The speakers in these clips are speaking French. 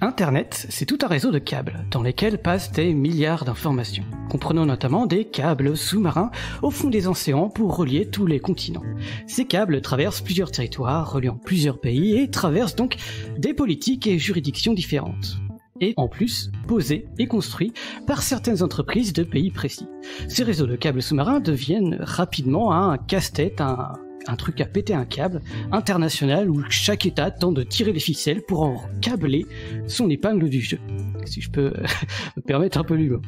Internet, c'est tout un réseau de câbles, dans lesquels passent des milliards d'informations, comprenant notamment des câbles sous-marins au fond des océans pour relier tous les continents. Ces câbles traversent plusieurs territoires, reliant plusieurs pays, et traversent donc des politiques et juridictions différentes. Et en plus, posés et construits par certaines entreprises de pays précis. Ces réseaux de câbles sous-marins deviennent rapidement un casse-tête, un truc à péter un câble international où chaque État tente de tirer les ficelles pour en câbler son épingle du jeu. Si je peux me permettre un peu l'humour.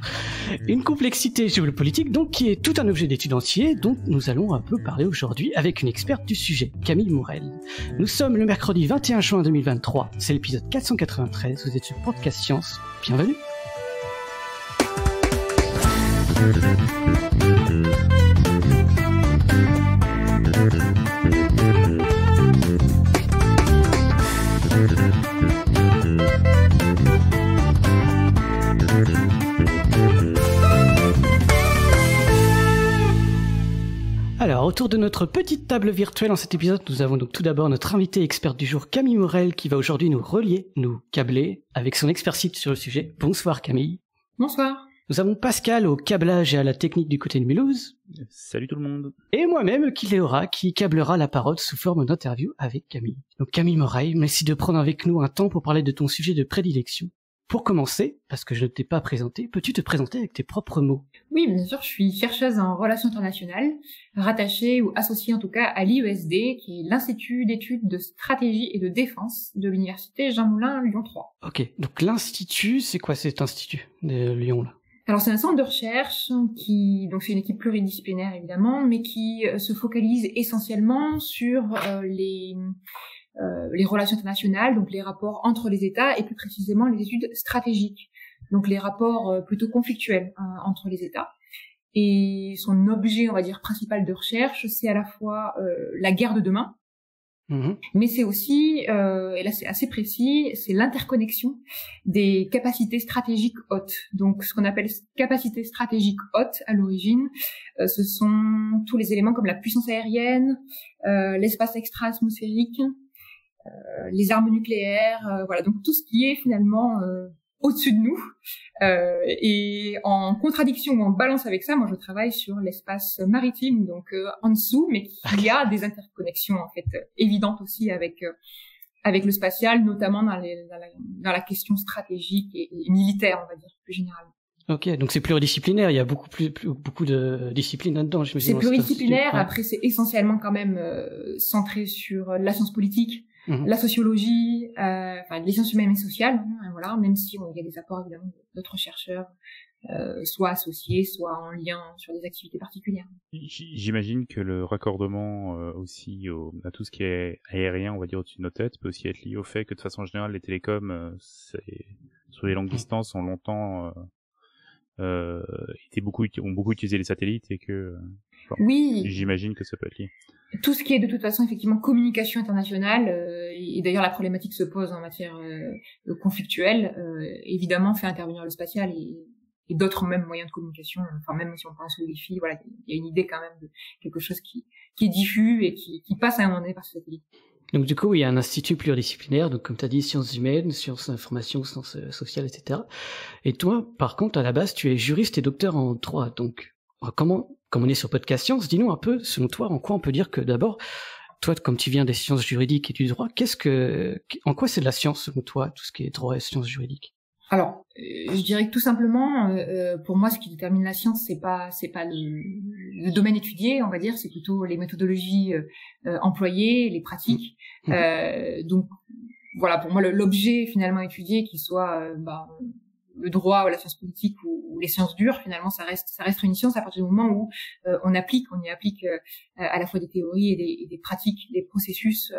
Une complexité géopolitique donc qui est tout un objet d'étude entier dont nous allons un peu parler aujourd'hui avec une experte du sujet, Camille Morel. Nous sommes le mercredi 21 juin 2023, c'est l'épisode 493, vous êtes sur Podcast Science, bienvenue. Alors, autour de notre petite table virtuelle en cet épisode, nous avons donc tout d'abord notre invitée experte du jour, Camille Morel, qui va aujourd'hui nous relier, nous câbler, avec son expertise sur le sujet. Bonsoir Camille. Bonsoir. Nous avons Pascal au câblage et à la technique du côté de Mulhouse. Salut tout le monde. Et moi-même, Kiléora, qui câblera la parole sous forme d'interview avec Camille. Donc Camille Morel, merci de prendre avec nous un temps pour parler de ton sujet de prédilection. Pour commencer, parce que je ne t'ai pas présenté, peux-tu te présenter avec tes propres mots ? Oui, bien sûr, je suis chercheuse en relations internationales, rattachée ou associée en tout cas à l'IESD, qui est l'Institut d'études de stratégie et de défense de l'Université Jean Moulin Lyon 3. Ok, donc l'Institut, c'est quoi cet institut de Lyon là ? Alors c'est un centre de recherche qui, donc c'est une équipe pluridisciplinaire évidemment, mais qui se focalise essentiellement sur les relations internationales, donc les rapports entre les États et plus précisément les études stratégiques, donc les rapports plutôt conflictuels entre les États. Et son objet, on va dire, principal de recherche, c'est à la fois la guerre de demain, mais c'est aussi, et là c'est assez précis, c'est l'interconnexion des capacités stratégiques hautes. Donc ce qu'on appelle capacités stratégiques hautes à l'origine, ce sont tous les éléments comme la puissance aérienne, l'espace extra-atmosphérique, les armes nucléaires, voilà, donc tout ce qui est finalement au-dessus de nous. Et en contradiction ou en balance avec ça, moi je travaille sur l'espace maritime, donc en dessous, mais qui a des interconnexions en fait évidentes aussi avec le spatial, notamment dans la question stratégique et militaire, on va dire plus généralement. Ok, donc c'est pluridisciplinaire, il y a beaucoup de disciplines là-dedans, j'imagine. C'est pluridisciplinaire, après c'est essentiellement quand même centré sur la science politique, la sociologie, les sciences humaines et sociales, voilà, même si il y a des apports évidemment d'autres chercheurs, soit associés, soit en lien sur des activités particulières. J'imagine que le raccordement aussi à tout ce qui est aérien, on va dire au-dessus de nos têtes, peut aussi être lié au fait que de façon générale les télécoms sur les longues distances ont longtemps ont beaucoup utilisé les satellites et que oui, j'imagine que ça peut être lié. Tout ce qui est de toute façon effectivement communication internationale, et d'ailleurs la problématique se pose en matière conflictuelle, évidemment fait intervenir le spatial et d'autres même moyens de communication, enfin même si on pense au Wi-Fi, voilà, il y a une idée quand même de quelque chose qui est diffus et qui passe à un moment donné par ce satellite. Donc du coup, il y a un institut pluridisciplinaire, donc comme tu as dit, sciences humaines, sciences d'information, sciences sociales, etc. Et toi, par contre, à la base, tu es juriste et docteur en droit. Donc, comme on est sur Podcast Science, dis-nous un peu, selon toi, en quoi on peut dire que d'abord, toi, comme tu viens des sciences juridiques et du droit, en quoi c'est de la science selon toi, tout ce qui est droit et sciences juridiques ? Alors, je dirais que tout simplement, pour moi, ce qui détermine la science, c'est pas le domaine étudié, on va dire, c'est plutôt les méthodologies employées, les pratiques. Donc, voilà, pour moi, l'objet finalement étudié, qu'il soit le droit ou la science politique ou les sciences dures, finalement, ça reste une science à partir du moment où on y applique à la fois des théories et des pratiques, des processus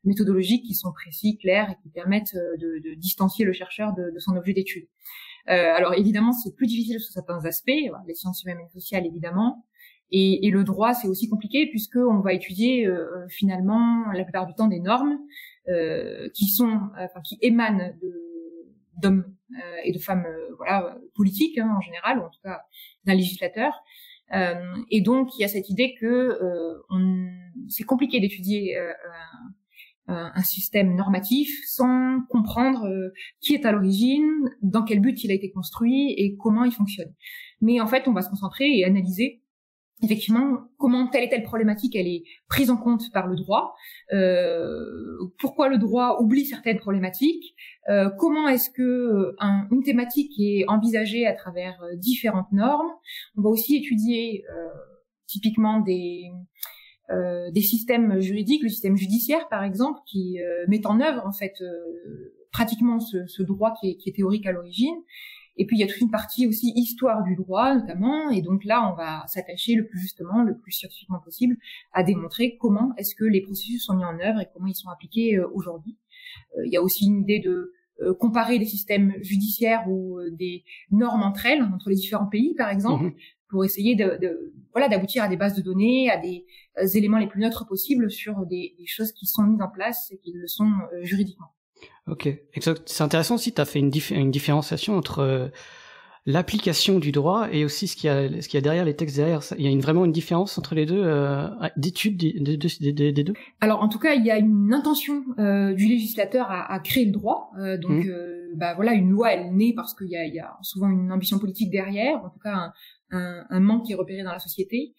méthodologiques qui sont précis, clairs et qui permettent de distancier le chercheur de son objet d'étude. Alors évidemment, c'est plus difficile sur certains aspects, les sciences humaines et sociales évidemment, et le droit c'est aussi compliqué puisque on va étudier finalement la plupart du temps des normes qui émanent d'hommes et de femmes politiques en général, ou en tout cas d'un législateur, Et donc il y a cette idée que c'est compliqué d'étudier un système normatif sans comprendre qui est à l'origine, dans quel but il a été construit et comment il fonctionne. Mais en fait, on va se concentrer et analyser effectivement comment telle et telle problématique elle est prise en compte par le droit, pourquoi le droit oublie certaines problématiques, comment est-ce que une thématique est envisagée à travers différentes normes. On va aussi étudier typiquement des systèmes juridiques, le système judiciaire par exemple, qui met en œuvre en fait pratiquement ce droit qui est théorique à l'origine. Et puis il y a toute une partie aussi histoire du droit notamment, et donc là on va s'attacher le plus justement, le plus scientifiquement possible à démontrer comment est-ce que les processus sont mis en œuvre et comment ils sont appliqués aujourd'hui. Il y a aussi une idée de comparer les systèmes judiciaires ou des normes entre elles, entre les différents pays par exemple, pour essayer d'aboutir à des bases de données, à des éléments les plus neutres possibles sur des choses qui sont mises en place et qui le sont juridiquement. Ok, exact. C'est intéressant aussi, tu as fait une différenciation entre l'application du droit et aussi ce qu'il y a derrière les textes derrière. Il y a vraiment une différence entre les deux d'études des deux. Alors en tout cas, il y a une intention du législateur à créer le droit. Une loi, elle naît parce qu'il y a souvent une ambition politique derrière, en tout cas un manque qui est repéré dans la société.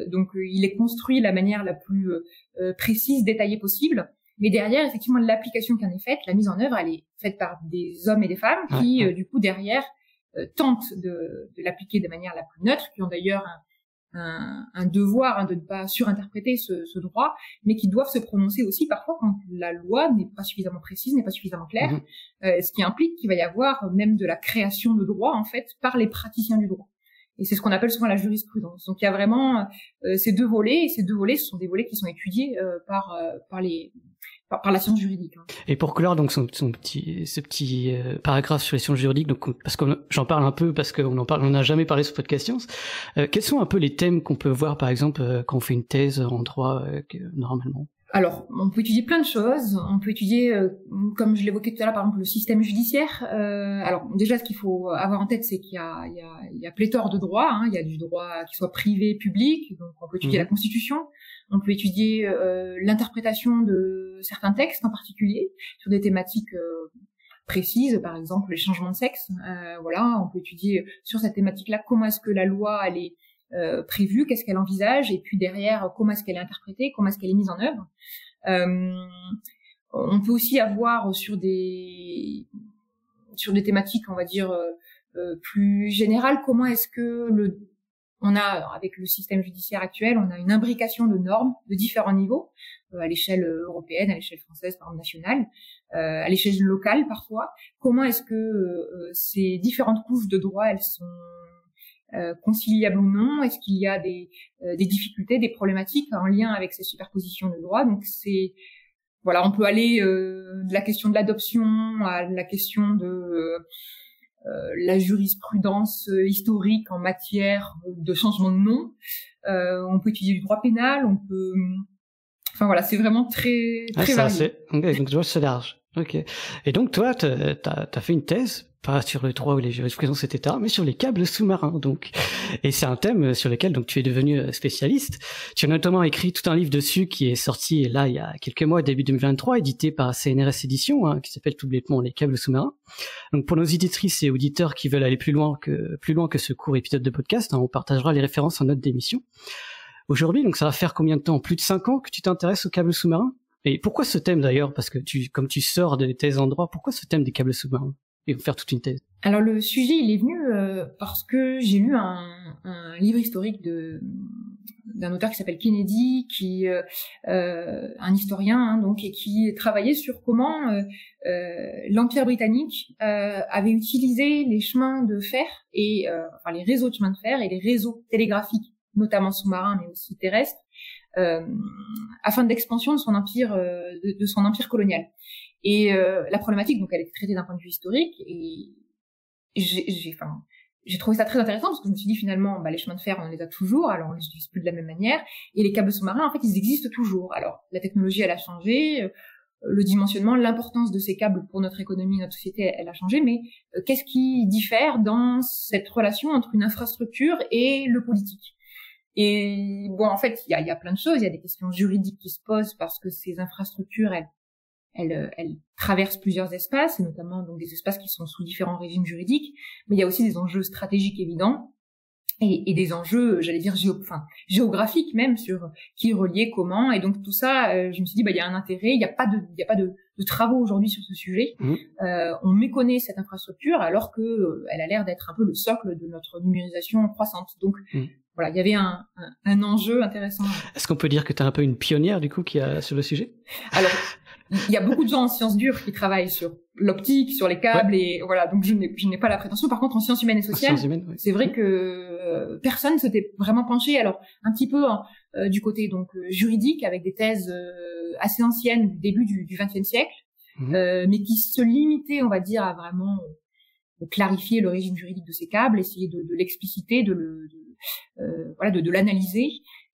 Donc il est construit de la manière la plus précise, détaillée possible. Mais derrière, effectivement, l'application qui en est faite, la mise en œuvre, elle est faite par des hommes et des femmes qui, du coup, derrière, tentent de l'appliquer de manière la plus neutre, qui ont d'ailleurs un devoir de ne pas surinterpréter ce droit, mais qui doivent se prononcer aussi parfois quand la loi n'est pas suffisamment précise, n'est pas suffisamment claire, ce qui implique qu'il va y avoir même de la création de droit, en fait, par les praticiens du droit. Et c'est ce qu'on appelle souvent la jurisprudence. Donc il y a vraiment ces deux volets, et ces deux volets, ce sont des volets qui sont étudiés par la science juridique. Et pour clore donc ce petit paragraphe sur les sciences juridiques, donc parce que j'en parle un peu parce qu'on n'a jamais parlé sur Podcast Science. Quels sont un peu les thèmes qu'on peut voir par exemple quand on fait une thèse en droit normalement? Alors, on peut étudier plein de choses. On peut étudier, comme je l'évoquais tout à l'heure, par exemple, le système judiciaire. Alors, déjà, ce qu'il faut avoir en tête, c'est qu'il y a pléthore de droits. Il y a du droit qui soit privé, public. Donc, on peut étudier la Constitution. On peut étudier l'interprétation de certains textes en particulier sur des thématiques précises, par exemple les changements de sexe. On peut étudier sur cette thématique-là comment est-ce que la loi elle est prévue, qu'est-ce qu'elle envisage, et puis derrière comment est-ce qu'elle est interprétée, comment est-ce qu'elle est mise en œuvre. On peut aussi avoir sur des thématiques, on va dire plus générales, comment est-ce que on a, avec le système judiciaire actuel, on a une imbrication de normes de différents niveaux, à l'échelle européenne, à l'échelle française, par exemple nationale, à l'échelle locale parfois. Comment est-ce que ces différentes couches de droit, elles sont conciliables ou non? Est-ce qu'il y a des difficultés, des problématiques en lien avec ces superpositions de droit? Donc on peut aller de la question de l'adoption à la question de la jurisprudence historique en matière de changement de nom. On peut étudier du droit pénal, on peut... c'est vraiment très varié. Okay, donc c'est large. Ok. Et donc toi, t'as fait une thèse, pas sur le droit ou les jurisprudences, etc., mais sur les câbles sous-marins, donc. Et c'est un thème sur lequel donc tu es devenu spécialiste. Tu as notamment écrit tout un livre dessus qui est sorti là il y a quelques mois, début 2023, édité par CNRS Éditions, qui s'appelle tout bêtement Les câbles sous-marins. Donc pour nos éditrices et auditeurs qui veulent aller plus loin que ce court épisode de podcast, on partagera les références en note d'émission. Aujourd'hui, donc ça va faire combien de temps? Plus de 5 ans que tu t'intéresses aux câbles sous-marins? Et pourquoi ce thème d'ailleurs? Parce que comme tu sors des thèses en droit, pourquoi ce thème des câbles sous-marins? Et faire toute une thèse. Alors le sujet, il est venu parce que j'ai lu un livre historique d'un auteur qui s'appelle Kennedy, qui un historien donc, et qui travaillait sur comment l'Empire britannique avait utilisé les chemins de fer et les réseaux de chemins de fer et les réseaux télégraphiques, notamment sous-marins mais aussi terrestres, afin d'expansion de son empire de son empire colonial. Et la problématique, donc, elle est traitée d'un point de vue historique, et j'ai trouvé ça très intéressant parce que je me suis dit finalement, les chemins de fer, on les a toujours, alors on les utilise plus de la même manière, et les câbles sous-marins, en fait, ils existent toujours. Alors, la technologie, elle a changé, le dimensionnement, l'importance de ces câbles pour notre économie, notre société, elle a changé, mais qu'est-ce qui diffère dans cette relation entre une infrastructure et le politique? Et bon, en fait, il y a plein de choses. Il y a des questions juridiques qui se posent parce que ces infrastructures, elles traversent plusieurs espaces, et notamment donc des espaces qui sont sous différents régimes juridiques. Mais il y a aussi des enjeux stratégiques évidents et des enjeux, j'allais dire géographiques même, sur qui est relié, comment. Et donc tout ça, je me suis dit, il y a un intérêt. Il n'y a pas de travaux aujourd'hui sur ce sujet. On méconnaît cette infrastructure alors que elle a l'air d'être un peu le socle de notre numérisation croissante. Donc voilà, il y avait un enjeu intéressant. Est-ce qu'on peut dire que tu es un peu une pionnière du coup sur le sujet? Alors, il y a beaucoup de gens en sciences dures qui travaillent sur l'optique, sur les câbles, et voilà. Donc je n'ai pas la prétention. Par contre, en sciences humaines et sociales, c'est vrai que personne s'était vraiment penché. Alors un petit peu du côté donc juridique, avec des thèses assez anciennes du début du XXe siècle, mais qui se limitaient, on va dire, à vraiment clarifier le régime juridique de ces câbles, essayer de l'expliciter, de l'analyser.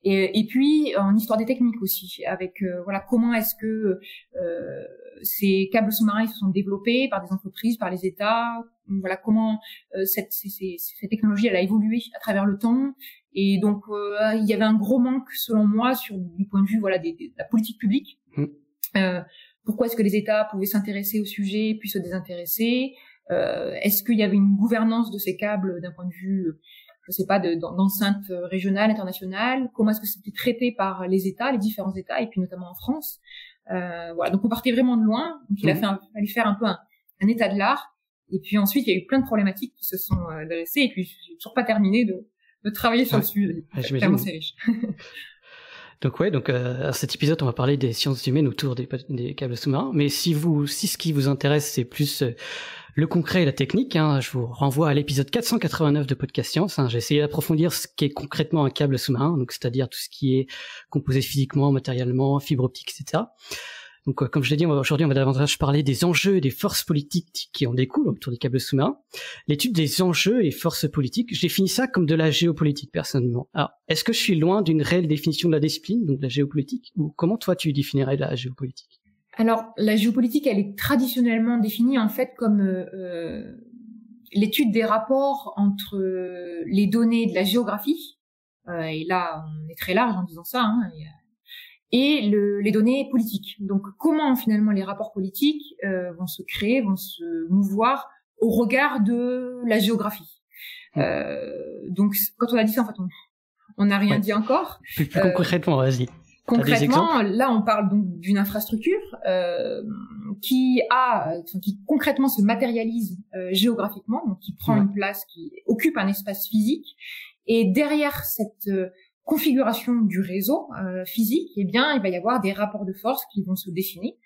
Et puis en histoire des techniques aussi, avec comment est-ce que ces câbles sous-marins ils se sont développés par des entreprises, par les États, comment cette technologie elle a évolué à travers le temps. Et donc il y avait un gros manque selon moi du point de vue de la politique publique. Pourquoi est-ce que les États pouvaient s'intéresser au sujet puis se désintéresser? Est-ce qu'il y avait une gouvernance de ces câbles d'un point de vue je sais pas, d'enceinte régionale, internationale, comment est-ce que c'était traité par les États, les différents États, et puis notamment en France. Donc on partait vraiment de loin, donc il fallait faire un peu un état de l'art, et puis ensuite il y a eu plein de problématiques qui se sont dressées, et puis j'ai toujours pas terminé de travailler sur le sujet. Vraiment c'est riche. Donc à cet épisode, on va parler des sciences humaines autour des câbles sous-marins, mais si ce qui vous intéresse, c'est plus le concret et la technique, je vous renvoie à l'épisode 489 de Podcast Science. J'ai essayé d'approfondir ce qu'est concrètement un câble sous-marin, donc c'est-à-dire tout ce qui est composé physiquement, matériellement, fibre optique, etc. Donc comme je l'ai dit, aujourd'hui on va davantage parler des enjeux et des forces politiques qui en découlent autour des câbles sous-marins. L'étude des enjeux et forces politiques, je définis ça comme de la géopolitique personnellement. Alors, est-ce que je suis loin d'une réelle définition de la discipline, donc de la géopolitique, ou comment toi tu définirais la géopolitique? Alors, la géopolitique, elle est traditionnellement définie en fait comme l'étude des rapports entre les données de la géographie, et là on est très large en disant ça, et les données politiques. Donc comment finalement les rapports politiques vont se créer, vont se mouvoir au regard de la géographie. Donc quand on a dit ça, en fait, on n'a rien dit encore. Plus concrètement, vas-y. Concrètement, là, on parle donc d'une infrastructure qui concrètement se matérialise géographiquement, donc qui prend une place, qui occupe un espace physique. Et derrière cette configuration du réseau physique, eh bien, il va y avoir des rapports de force qui vont se dessiner,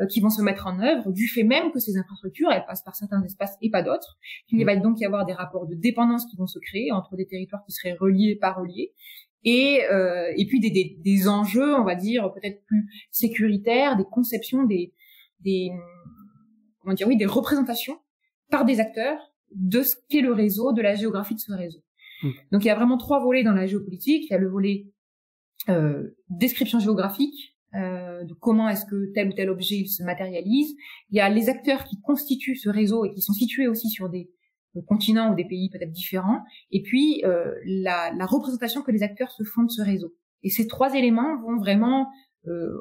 qui vont se mettre en œuvre du fait même que ces infrastructures, elles passent par certains espaces et pas d'autres. Il va donc y avoir des rapports de dépendance qui vont se créer entre des territoires qui seraient reliés, pas reliés. Et puis des enjeux, on va dire peut-être plus sécuritaires, des conceptions, des représentations par des acteurs de ce qu'est le réseau, de la géographie de ce réseau. Donc il y a vraiment 3 volets dans la géopolitique. Il y a le volet description géographique, de comment est-ce que tel ou tel objet il se matérialise. Il y a les acteurs qui constituent ce réseau et qui sont situés aussi sur des continents ou des pays peut-être différents, et puis la représentation que les acteurs se font de ce réseau. Et ces 3 éléments vont vraiment,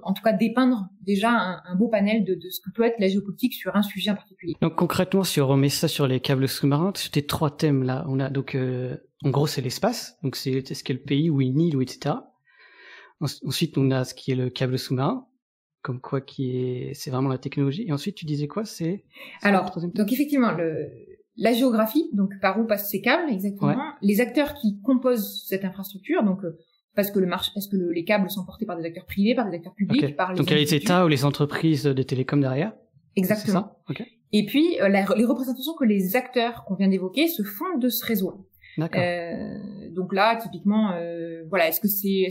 en tout cas, dépeindre déjà un beau panel de ce que peut être la géopolitique sur un sujet en particulier. Donc concrètement, si on remet ça sur les câbles sous-marins, sur tes 3 thèmes là, on a donc en gros c'est l'espace, donc c'est ce qu'est le pays ou une île ou etc. Ensuite on a ce qui est le câble sous-marin, comme quoi c'est vraiment la technologie. Et ensuite tu disais quoi? Alors donc effectivement la géographie, donc par où passent ces câbles exactement, les acteurs qui composent cette infrastructure, donc parce que les câbles sont portés par des acteurs privés, par des acteurs publics, par les donc il y a les États ou les entreprises de télécom derrière. Exactement. C'est ça. Et puis les représentations que les acteurs qu'on vient d'évoquer se font de ce réseau. D'accord. Donc là, typiquement, est-ce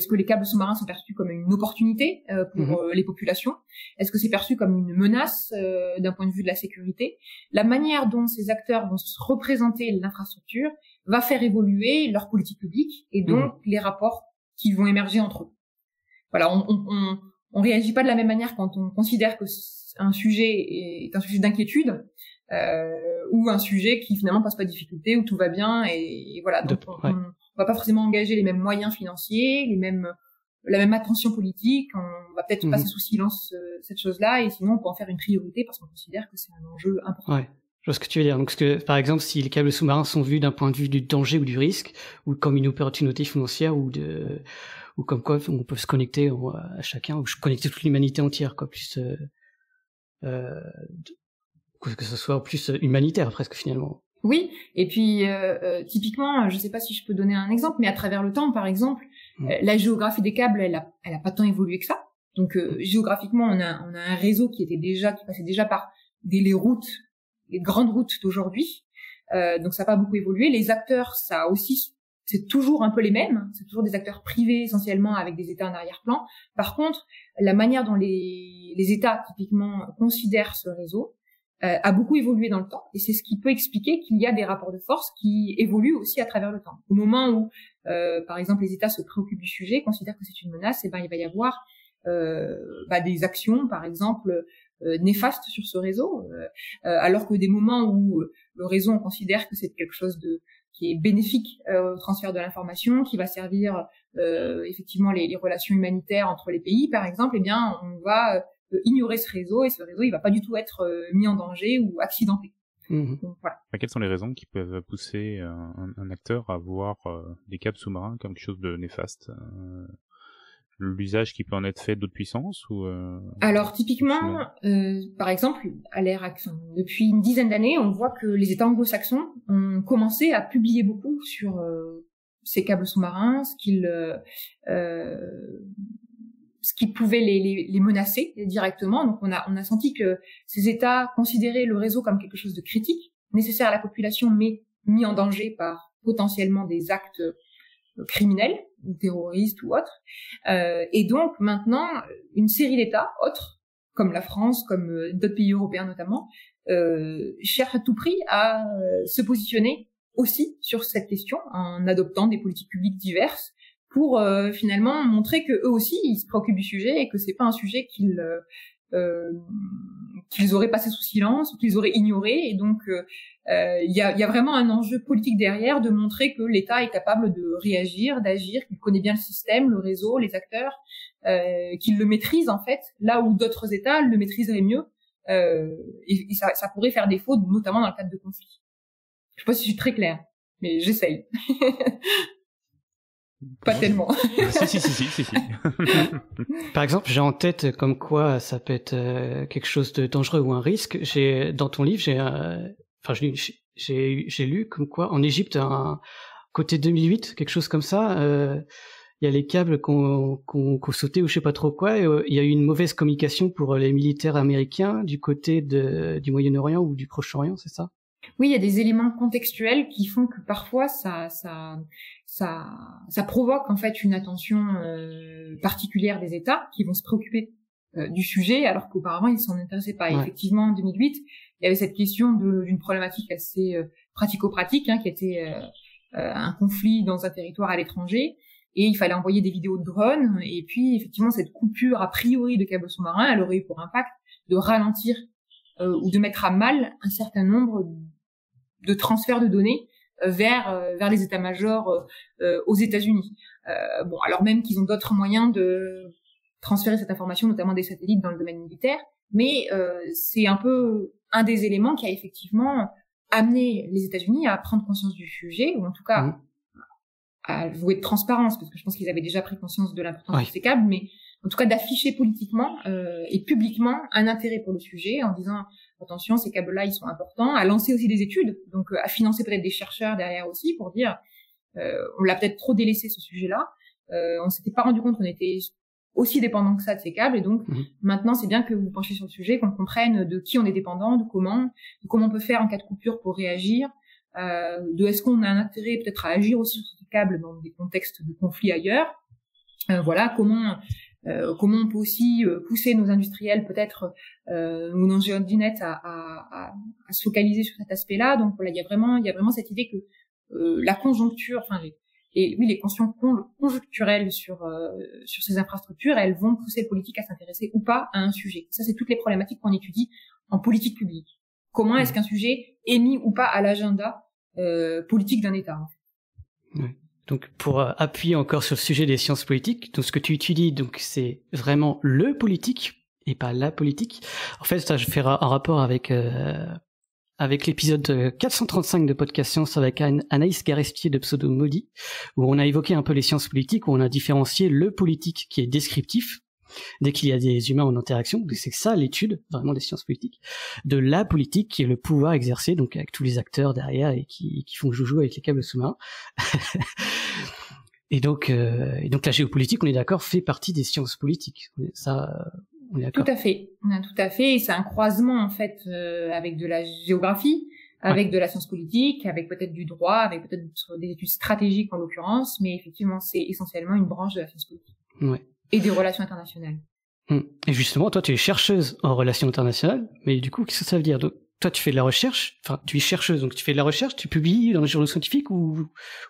que les câbles sous-marins sont perçus comme une opportunité pour les populations? Est-ce que c'est perçu comme une menace d'un point de vue de la sécurité? La manière dont ces acteurs vont se représenter l'infrastructure va faire évoluer leur politique publique et donc les rapports qui vont émerger entre eux. Voilà, on réagit pas de la même manière quand on considère que un sujet est un sujet d'inquiétude ou un sujet qui finalement passe pas de difficulté, où tout va bien et voilà. Donc on va pas forcément engager les mêmes moyens financiers, la même attention politique. On va peut-être passer sous silence cette chose-là, et sinon on peut en faire une priorité parce qu'on considère que c'est un enjeu important. Ouais. Je vois ce que tu veux dire. Donc, par exemple, si les câbles sous-marins sont vus d'un point de vue du danger ou du risque, ou comme une opportunité financière, ou comme quoi on peut se connecter à chacun, ou connecter toute l'humanité entière, quoi, plus que ce soit plus humanitaire presque finalement. Oui, et puis typiquement, je sais pas si je peux donner un exemple, mais à travers le temps, par exemple, la géographie des câbles, elle a pas tant évolué que ça. Donc géographiquement, on a un réseau qui passait déjà par les grandes routes d'aujourd'hui. Donc ça n'a pas beaucoup évolué. Les acteurs, ça aussi, c'est toujours un peu les mêmes. C'est toujours des acteurs privés essentiellement avec des États en arrière-plan. Par contre, la manière dont les États typiquement considèrent ce réseau a beaucoup évolué dans le temps, et c'est ce qui peut expliquer qu'il y a des rapports de force qui évoluent aussi à travers le temps. Au moment où, par exemple, les États se préoccupent du sujet, considèrent que c'est une menace, et il va y avoir des actions, par exemple, néfastes sur ce réseau, alors que des moments où le réseau, on considère que c'est quelque chose qui est bénéfique au transfert de l'information, qui va servir effectivement les relations humanitaires entre les pays, par exemple, on va ignorer ce réseau, et ce réseau, il va pas du tout être mis en danger ou accidenté. Donc, voilà. Quelles sont les raisons qui peuvent pousser un acteur à voir des câbles sous-marins comme quelque chose de néfaste? L'usage qui peut en être fait d'autres puissances ou Alors typiquement, par exemple, depuis une dizaine d'années, on voit que les États anglo-saxons ont commencé à publier beaucoup sur ces câbles sous-marins, ce qui pouvait les menacer directement. Donc on a senti que ces États considéraient le réseau comme quelque chose de critique, nécessaire à la population, mais mis en danger par potentiellement des actes criminels ou terroristes ou autres. Et donc maintenant, une série d'États autres, comme la France, comme d'autres pays européens notamment, cherchent à tout prix à se positionner aussi sur cette question en adoptant des politiques publiques diverses, pour finalement montrer que eux aussi ils se préoccupent du sujet, et que c'est pas un sujet qu'ils auraient passé sous silence ou qu'ils auraient ignoré. Et donc il y a vraiment un enjeu politique derrière, de montrer que l'État est capable de réagir, d'agir, qu'il connaît bien le système, le réseau, les acteurs, qu'il le maîtrise en fait, là où d'autres États le maîtriseraient mieux, et ça pourrait faire défaut, notamment dans le cadre de conflits. Je sais pas si je suis très claire, mais j'essaye. Pas tellement. Si. Par exemple, j'ai en tête comme quoi ça peut être quelque chose de dangereux ou un risque. Dans ton livre, j'ai lu comme quoi en Égypte, côté 2008, quelque chose comme ça, il y a les câbles qu'on sauté ou je sais pas trop quoi, et il y a eu une mauvaise communication pour les militaires américains du côté du Moyen-Orient ou du Proche-Orient, c'est ça? Oui, il y a des éléments contextuels qui font que parfois ça provoque en fait une attention particulière des États qui vont se préoccuper du sujet, alors qu'auparavant ils s'en intéressaient pas. Ouais. Effectivement, en 2008, il y avait cette question d'une problématique assez pratico-pratique, qui était un conflit dans un territoire à l'étranger, et il fallait envoyer des vidéos de drones, et puis effectivement cette coupure a priori de câbles sous-marins, elle aurait eu pour impact de ralentir ou de mettre à mal un certain nombre de transferts de données vers les états-majors aux États-Unis. Alors même qu'ils ont d'autres moyens de transférer cette information, notamment des satellites dans le domaine militaire, mais c'est un peu un des éléments qui a effectivement amené les États-Unis à prendre conscience du sujet, ou en tout cas à jouer de transparence, parce que je pense qu'ils avaient déjà pris conscience de l'importance de ces câbles, mais en tout cas d'afficher politiquement et publiquement un intérêt pour le sujet, en disant attention, ces câbles-là, ils sont importants, à lancer aussi des études, donc à financer peut-être des chercheurs derrière aussi, pour dire on l'a peut-être trop délaissé ce sujet-là, on s'était pas rendu compte qu'on était aussi dépendant que ça de ces câbles, et donc maintenant c'est bien que vous penchez sur le sujet, qu'on comprenne de qui on est dépendant, de comment on peut faire en cas de coupure pour réagir, est-ce qu'on a un intérêt peut-être à agir aussi sur ces câbles dans des contextes de conflit ailleurs, comment on peut aussi pousser nos industriels peut-être ou nos géodinettes à se focaliser sur cet aspect-là. Donc voilà, il y a vraiment cette idée que la conjoncture, Et oui, les questions conjoncturelles sur ces infrastructures, elles vont pousser le politique à s'intéresser ou pas à un sujet. Ça, c'est toutes les problématiques qu'on étudie en politique publique. Comment est-ce qu'un sujet est mis ou pas à l'agenda politique d'un État? Oui. Donc, pour appuyer encore sur le sujet des sciences politiques, donc ce que tu étudies, donc c'est vraiment le politique et pas la politique. En fait, ça, je fais un rapport avec l'épisode 435 de Podcast Science avec Anaïs Garestier de Pseudo Maudit, où on a évoqué un peu les sciences politiques, où on a différencié le politique qui est descriptif, dès qu'il y a des humains en interaction, c'est ça l'étude vraiment des sciences politiques, de la politique qui est le pouvoir exercé, donc avec tous les acteurs derrière et qui font joujou avec les câbles sous-marins. et donc la géopolitique, on est d'accord, fait partie des sciences politiques. Ça, on est d'accord. Tout à fait. Et c'est un croisement en fait avec de la géographie, avec de la science politique, avec peut-être du droit, avec peut-être des études stratégiques en l'occurrence, mais effectivement, c'est essentiellement une branche de la science politique. Ouais. Et des relations internationales. Et justement, toi, tu es chercheuse en relations internationales, mais du coup, qu'est-ce que ça veut dire? Donc, toi, tu fais de la recherche, enfin, tu es chercheuse, donc tu fais de la recherche, tu publies dans les journaux scientifiques ou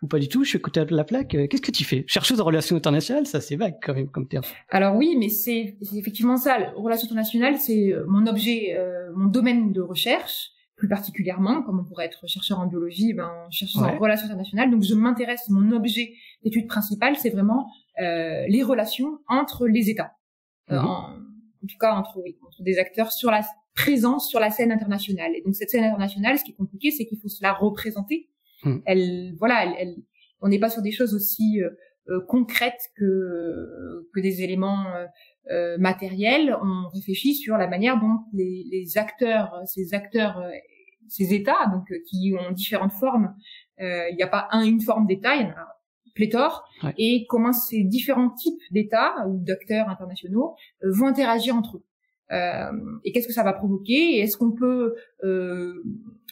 pas du tout? Je suis côté de la plaque. Qu'est-ce que tu fais? Chercheuse en relations internationales, ça c'est vague quand même comme terme. Alors oui, mais c'est effectivement ça. Relations internationales, c'est mon objet, mon domaine de recherche. Plus particulièrement, comme on pourrait être chercheur en biologie, chercheuse en relations internationales. Donc, je m'intéresse, mon objet d'étude principale, c'est vraiment les relations entre les États. En tout cas, entre des acteurs présents sur la scène internationale. Et donc, cette scène internationale, ce qui est compliqué, c'est qu'il faut se la représenter. On n'est pas sur des choses aussi concrètes que des éléments matériels. On réfléchit sur la manière dont ces États, donc qui ont différentes formes. Il n'y a pas une forme d'État, il y en a pléthore. Ouais. Et comment ces différents types d'États ou d'acteurs internationaux vont interagir entre eux. Et qu'est-ce que ça va provoquer? Et est-ce qu'on peut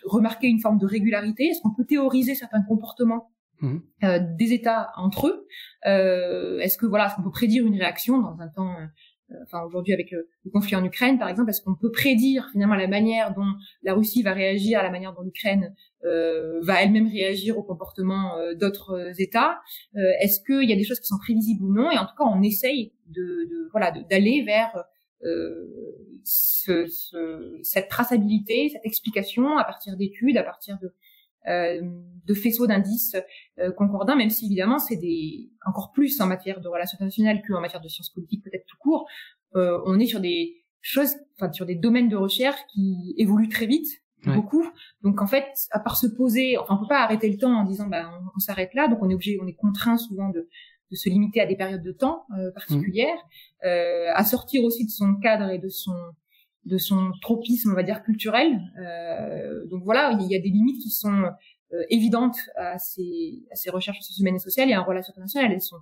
remarquer une forme de régularité? Est-ce qu'on peut théoriser certains comportements des États entre eux? Est-ce qu'on peut prédire une réaction dans un temps aujourd'hui avec le conflit en Ukraine par exemple, est-ce qu'on peut prédire finalement la manière dont la Russie va réagir, à la manière dont l'Ukraine va elle-même réagir au comportement d'autres États? Est-ce qu'il y a des choses qui sont prévisibles ou non? Et en tout cas, on essaye d'aller vers cette traçabilité, cette explication à partir d'études, à partir de faisceaux d'indices concordants, même si évidemment c'est encore plus en matière de relations internationales qu'en matière de sciences politiques peut-être tout court. On est sur des choses, sur des domaines de recherche qui évoluent très vite, beaucoup. Donc en fait, à part se poser, on peut pas arrêter le temps en disant on s'arrête là, donc on est contraint souvent de se limiter à des périodes de temps particulières, à sortir aussi de son cadre et de son tropisme, on va dire, culturel. Donc voilà, il y a des limites qui sont évidentes à ces recherches humaines et sociales, et en relations internationales, elles sont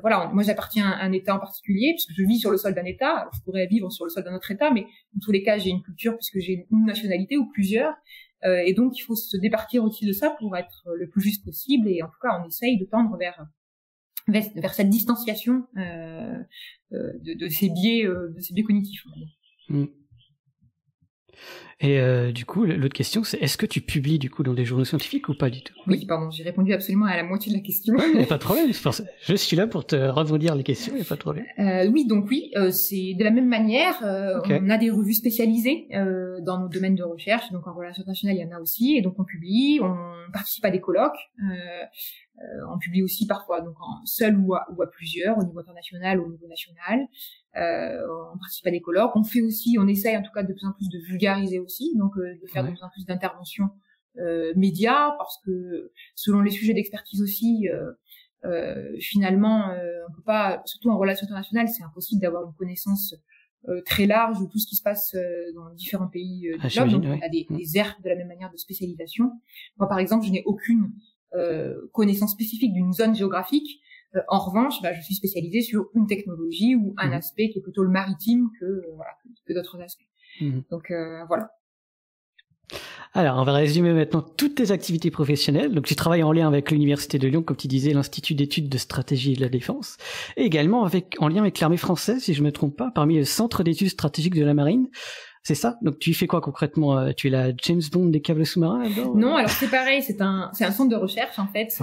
moi j'appartiens à un État en particulier, puisque je vis sur le sol d'un État. Alors, je pourrais vivre sur le sol d'un autre État, mais dans tous les cas j'ai une culture puisque j'ai une nationalité ou plusieurs, et donc il faut se départir aussi de ça pour être le plus juste possible, et en tout cas on essaye de tendre vers cette distanciation de ces biais cognitifs. Et du coup, l'autre question, c'est est-ce que tu publies du coup dans des journaux scientifiques ou pas du tout? Oui, pardon, j'ai répondu absolument à la moitié de la question. Il n'y a pas de problème, je suis là pour te rebondir les questions, il n'y a pas de problème. C'est de la même manière, on a des revues spécialisées dans nos domaines de recherche, donc en relations internationales, il y en a aussi, et donc on publie, on participe à des colloques, on publie aussi parfois donc seul ou à plusieurs, au niveau international ou au niveau national. On participe à des colloques, on essaye en tout cas de plus en plus de vulgariser aussi, donc de faire de plus en plus d'interventions médias, parce que selon les sujets d'expertise aussi, finalement on peut pas, surtout en relations internationales, c'est impossible d'avoir une connaissance très large de tout ce qui se passe dans différents pays du globe, donc on a des aires de la même manière de spécialisation. Moi par exemple, je n'ai aucune connaissance spécifique d'une zone géographique. En revanche, je suis spécialisée sur une technologie ou un aspect qui est plutôt le maritime que d'autres aspects. Donc voilà. Alors, on va résumer maintenant toutes tes activités professionnelles. Donc, tu travailles en lien avec l'Université de Lyon, comme tu disais, l'Institut d'études de stratégie et de la défense, et également en lien avec l'armée française, si je me trompe pas, parmi le Centre d'études stratégiques de la marine, C'est ça? Donc tu y fais quoi concrètement? Tu es la James Bond des câbles sous-marins là-dedans? Non, alors c'est pareil, c'est un centre de recherche en fait,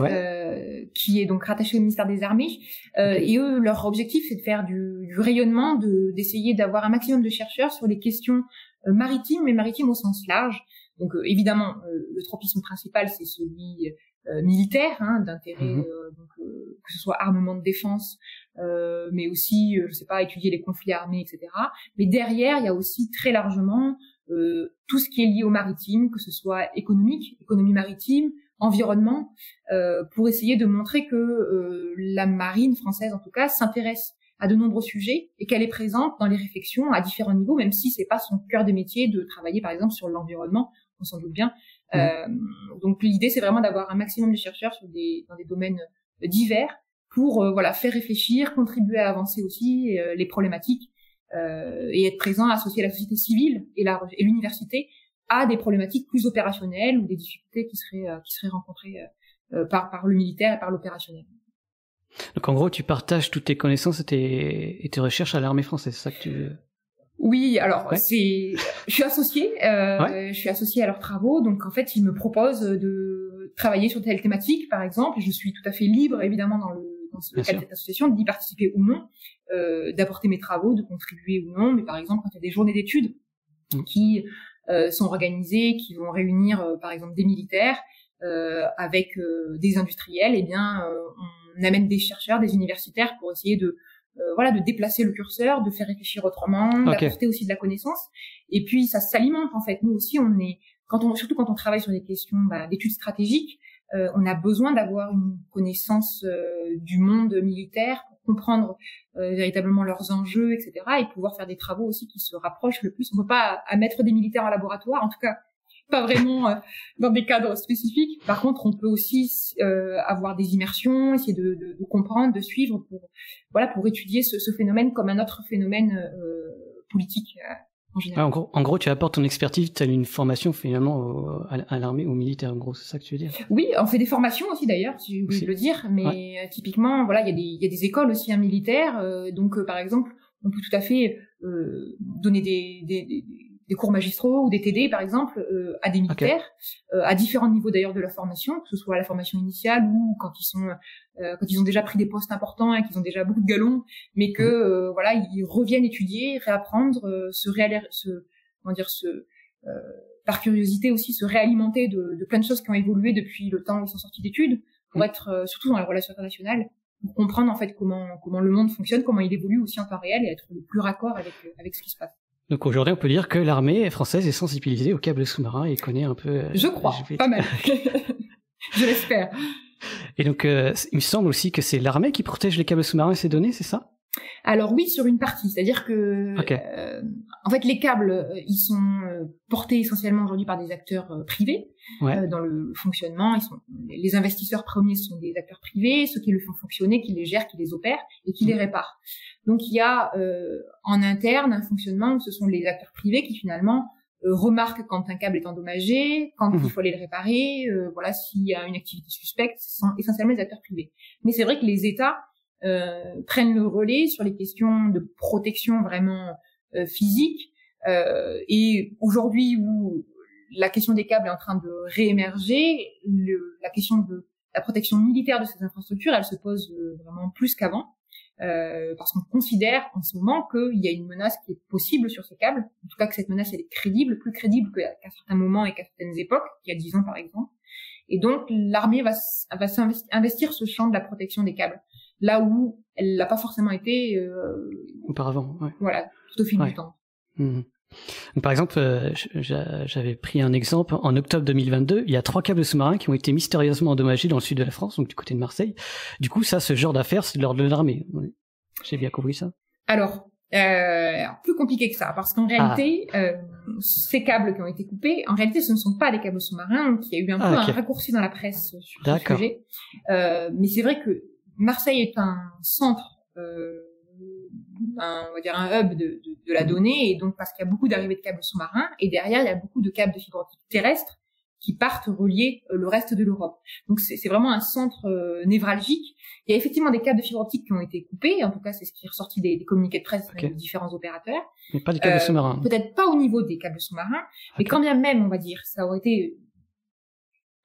qui est donc rattaché au ministère des Armées. Et eux, leur objectif, c'est de faire du rayonnement, d'essayer d'avoir un maximum de chercheurs sur les questions maritimes, mais maritimes au sens large. Donc évidemment, le tropisme principal, c'est celui militaire, hein, d'intérêt, que ce soit armement de défense, mais aussi, je sais pas, étudier les conflits armés, etc. Mais derrière, il y a aussi très largement tout ce qui est lié au maritime, que ce soit économie maritime, environnement, pour essayer de montrer que la marine française, en tout cas, s'intéresse à de nombreux sujets et qu'elle est présente dans les réflexions à différents niveaux, même si c'est pas son cœur de métier de travailler, par exemple, sur l'environnement, on s'en doute bien. Donc l'idée, c'est vraiment d'avoir un maximum de chercheurs dans des domaines divers pour faire réfléchir, contribuer à avancer aussi les problématiques et être présent, associer la société civile et l'université à des problématiques plus opérationnelles ou des difficultés qui seraient rencontrées par le militaire et par l'opérationnel. Donc en gros, tu partages toutes tes connaissances et tes recherches à l'armée française, c'est ça que tu veux? Oui, alors je suis associée, je suis associée à leurs travaux, donc en fait ils me proposent de travailler sur telle thématique, par exemple, et je suis tout à fait libre, évidemment, dans le cadre de cette association, d'y participer ou non, d'apporter mes travaux, de contribuer ou non, mais par exemple quand il y a des journées d'études qui sont organisées, qui vont réunir par exemple des militaires avec des industriels, eh bien on amène des chercheurs, des universitaires pour essayer de déplacer le curseur, de faire réfléchir autrement, d'apporter aussi de la connaissance. Et puis, ça s'alimente, en fait. Nous aussi, surtout quand on travaille sur des questions d'études stratégiques, on a besoin d'avoir une connaissance du monde militaire pour comprendre véritablement leurs enjeux, etc. et pouvoir faire des travaux aussi qui se rapprochent le plus. On ne peut pas mettre des militaires en laboratoire, en tout cas, pas vraiment dans des cadres spécifiques. Par contre, on peut aussi avoir des immersions, essayer de comprendre, de suivre pour étudier ce phénomène comme un autre phénomène politique en général. En gros, tu apportes ton expertise, tu as une formation finalement à l'armée, aux militaires, en gros, c'est ça que tu veux dire? Oui, on fait des formations aussi d'ailleurs, si j'ai oublié de le dire, mais typiquement, il y a des écoles aussi militaires, donc par exemple, on peut tout à fait donner des cours magistraux ou des TD, par exemple, à des militaires, à différents niveaux d'ailleurs de la formation, que ce soit la formation initiale ou quand ils ont déjà pris des postes importants et qu'ils ont déjà beaucoup de galons, mais que ils reviennent étudier, réapprendre, par curiosité aussi, se réalimenter de plein de choses qui ont évolué depuis le temps où ils sont sortis d'études, pour être surtout dans les relations internationales, pour comprendre en fait comment le monde fonctionne, comment il évolue aussi en temps réel et être le plus raccord avec ce qui se passe. Donc aujourd'hui, on peut dire que l'armée française est sensibilisée aux câbles sous-marins et connaît un peu... Je crois, pas mal. Je l'espère. Et donc, il me semble aussi que c'est l'armée qui protège les câbles sous-marins et ces données, c'est ça? Alors oui, sur une partie. C'est-à-dire que, en fait, les câbles, ils sont portés essentiellement aujourd'hui par des acteurs privés dans le fonctionnement. Les investisseurs premiers sont des acteurs privés, ceux qui le font fonctionner, qui les gèrent, qui les opèrent et qui les réparent. Donc il y a en interne un fonctionnement où ce sont les acteurs privés qui finalement remarquent quand un câble est endommagé, quand il faut aller le réparer, s'il y a une activité suspecte, ce sont essentiellement les acteurs privés. Mais c'est vrai que les États prennent le relais sur les questions de protection vraiment physique, et aujourd'hui où la question des câbles est en train de réémerger, la question de la protection militaire de ces infrastructures, elle se pose vraiment plus qu'avant, parce qu'on considère en ce moment qu'il y a une menace qui est possible sur ces câbles, en tout cas que cette menace elle est crédible, plus crédible qu'à certains moments et qu'à certaines époques, il y a 10 ans par exemple, et donc l'armée va investir ce champ de la protection des câbles, là où elle l'a pas forcément été auparavant. Voilà, tout au fil du temps. Donc, par exemple, j'avais pris un exemple. En octobre 2022, il y a 3 câbles sous-marins qui ont été mystérieusement endommagés dans le sud de la France, donc du côté de Marseille. Du coup, ça, ce genre d'affaires, c'est de l'ordre de l'armée. J'ai bien compris ça. Alors, plus compliqué que ça, parce qu'en réalité, ces câbles qui ont été coupés, en réalité, ce ne sont pas des câbles sous-marins, donc il y a eu un peu un raccourci dans la presse sur ce sujet. Mais c'est vrai que Marseille est un centre, on va dire un hub de la donnée, et donc parce qu'il y a beaucoup d'arrivées de câbles sous-marins, et derrière il y a beaucoup de câbles de fibre optique terrestre qui partent relier le reste de l'Europe. Donc c'est vraiment un centre névralgique. Il y a effectivement des câbles de fibre optique qui ont été coupés, en tout cas c'est ce qui est ressorti des communiqués de presse des différents opérateurs. Mais pas des câbles sous-marins. Peut-être pas au niveau des câbles sous-marins, mais quand bien même, on va dire, ça aurait été...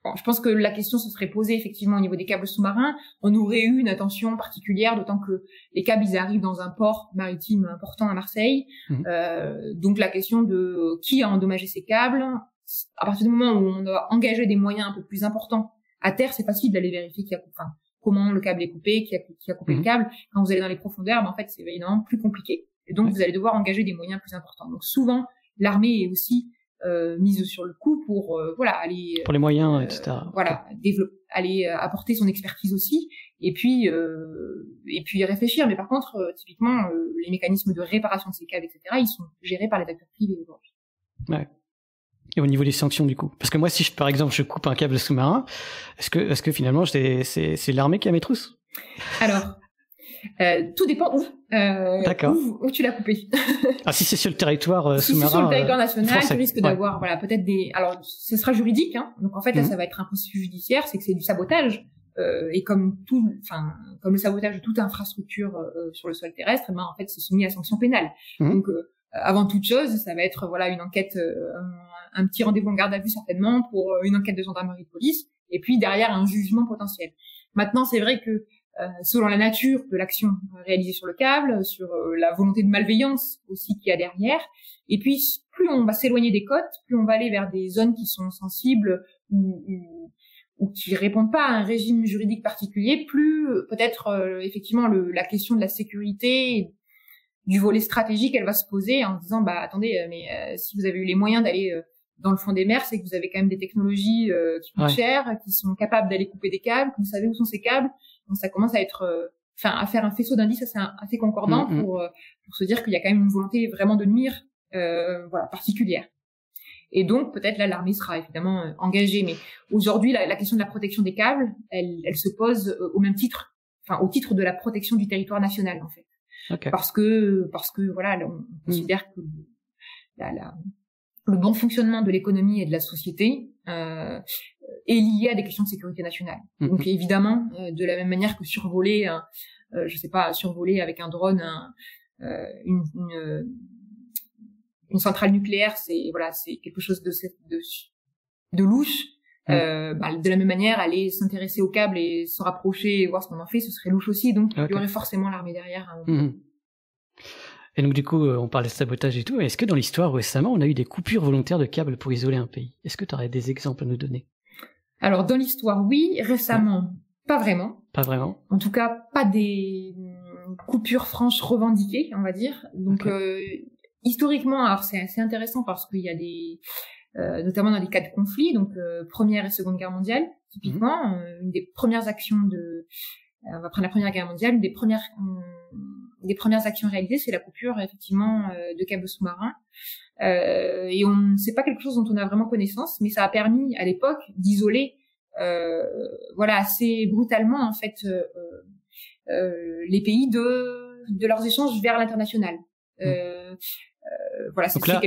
Bon, je pense que la question se serait posée effectivement au niveau des câbles sous-marins. On aurait eu une attention particulière, d'autant que les câbles, ils arrivent dans un port maritime important à Marseille. Donc la question de qui a endommagé ces câbles, à partir du moment où on a engagé des moyens un peu plus importants à terre, c'est facile d'aller vérifier comment le câble est coupé, qui a coupé le câble. Quand vous allez dans les profondeurs, en fait, c'est évidemment plus compliqué. Et donc vous allez devoir engager des moyens plus importants. Donc souvent, l'armée est aussi mise sur le coup pour aller pour les moyens, etc. Aller apporter son expertise aussi et puis réfléchir. Mais par contre, typiquement, les mécanismes de réparation de ces câbles, etc., ils sont gérés par les acteurs privés aujourd'hui. Ouais. Et au niveau des sanctions, du coup, parce que moi, si par exemple je coupe un câble sous-marin, est-ce que finalement c'est l'armée qui a mes trousses? Alors. Tout dépend où. D'accord. Où tu l'as coupé. Si c'est sur le territoire si sous-marin. Si c'est sur le territoire national, français. Tu risques d'avoir, peut-être des. Alors, ce sera juridique, hein. Donc en fait, là, ça va être un processus judiciaire, c'est que c'est du sabotage. Et comme le sabotage de toute infrastructure sur le sol terrestre, en fait, c'est soumis à sanction pénale. Donc, avant toute chose, ça va être une enquête, un petit rendez-vous en garde à vue certainement pour une enquête de gendarmerie de police, et puis derrière un jugement potentiel. Maintenant, c'est vrai que selon la nature de l'action réalisée sur le câble, sur la volonté de malveillance aussi qu'il y a derrière. Et puis, plus on va s'éloigner des côtes, plus on va aller vers des zones qui sont sensibles ou qui répondent pas à un régime juridique particulier, plus peut-être effectivement la question de la sécurité du volet stratégique, elle va se poser en disant attendez, mais si vous avez eu les moyens d'aller dans le fond des mers, c'est que vous avez quand même des technologies qui coûtent cher, qui sont capables d'aller couper des câbles, que vous savez où sont ces câbles. Donc ça commence à être, à faire un faisceau d'indices assez concordant pour se dire qu'il y a quand même une volonté vraiment de nuire, particulière. Et donc peut-être là l'armée sera évidemment engagée, mais aujourd'hui la question de la protection des câbles, elle se pose au même titre, au titre de la protection du territoire national en fait. Okay. Parce que on considère que le bon fonctionnement de l'économie et de la société est lié à des questions de sécurité nationale. Donc évidemment, de la même manière que survoler avec un drone une centrale nucléaire, c'est quelque chose de louche. De la même manière, aller s'intéresser au câble et se rapprocher et voir ce qu'on en fait, ce serait louche aussi. Donc il y aurait forcément l'armée derrière. Et donc du coup, on parle de sabotage et tout. Est-ce que dans l'histoire récemment, on a eu des coupures volontaires de câbles pour isoler un pays? Est-ce que tu aurais des exemples à nous donner? Alors dans l'histoire, oui. Récemment, pas vraiment. Pas vraiment. En tout cas, pas des coupures franches revendiquées, on va dire. Donc historiquement, alors c'est assez intéressant parce qu'il y a des notamment dans les cas de conflit, donc Première et Seconde Guerre mondiale, typiquement, une des premières actions on va prendre la Première Guerre mondiale, une des premières actions réalisées, c'est la coupure effectivement de câbles sous-marins. Et c'est pas quelque chose dont on a vraiment connaissance, mais ça a permis à l'époque d'isoler, assez brutalement en fait les pays de leurs échanges vers l'international. Donc là,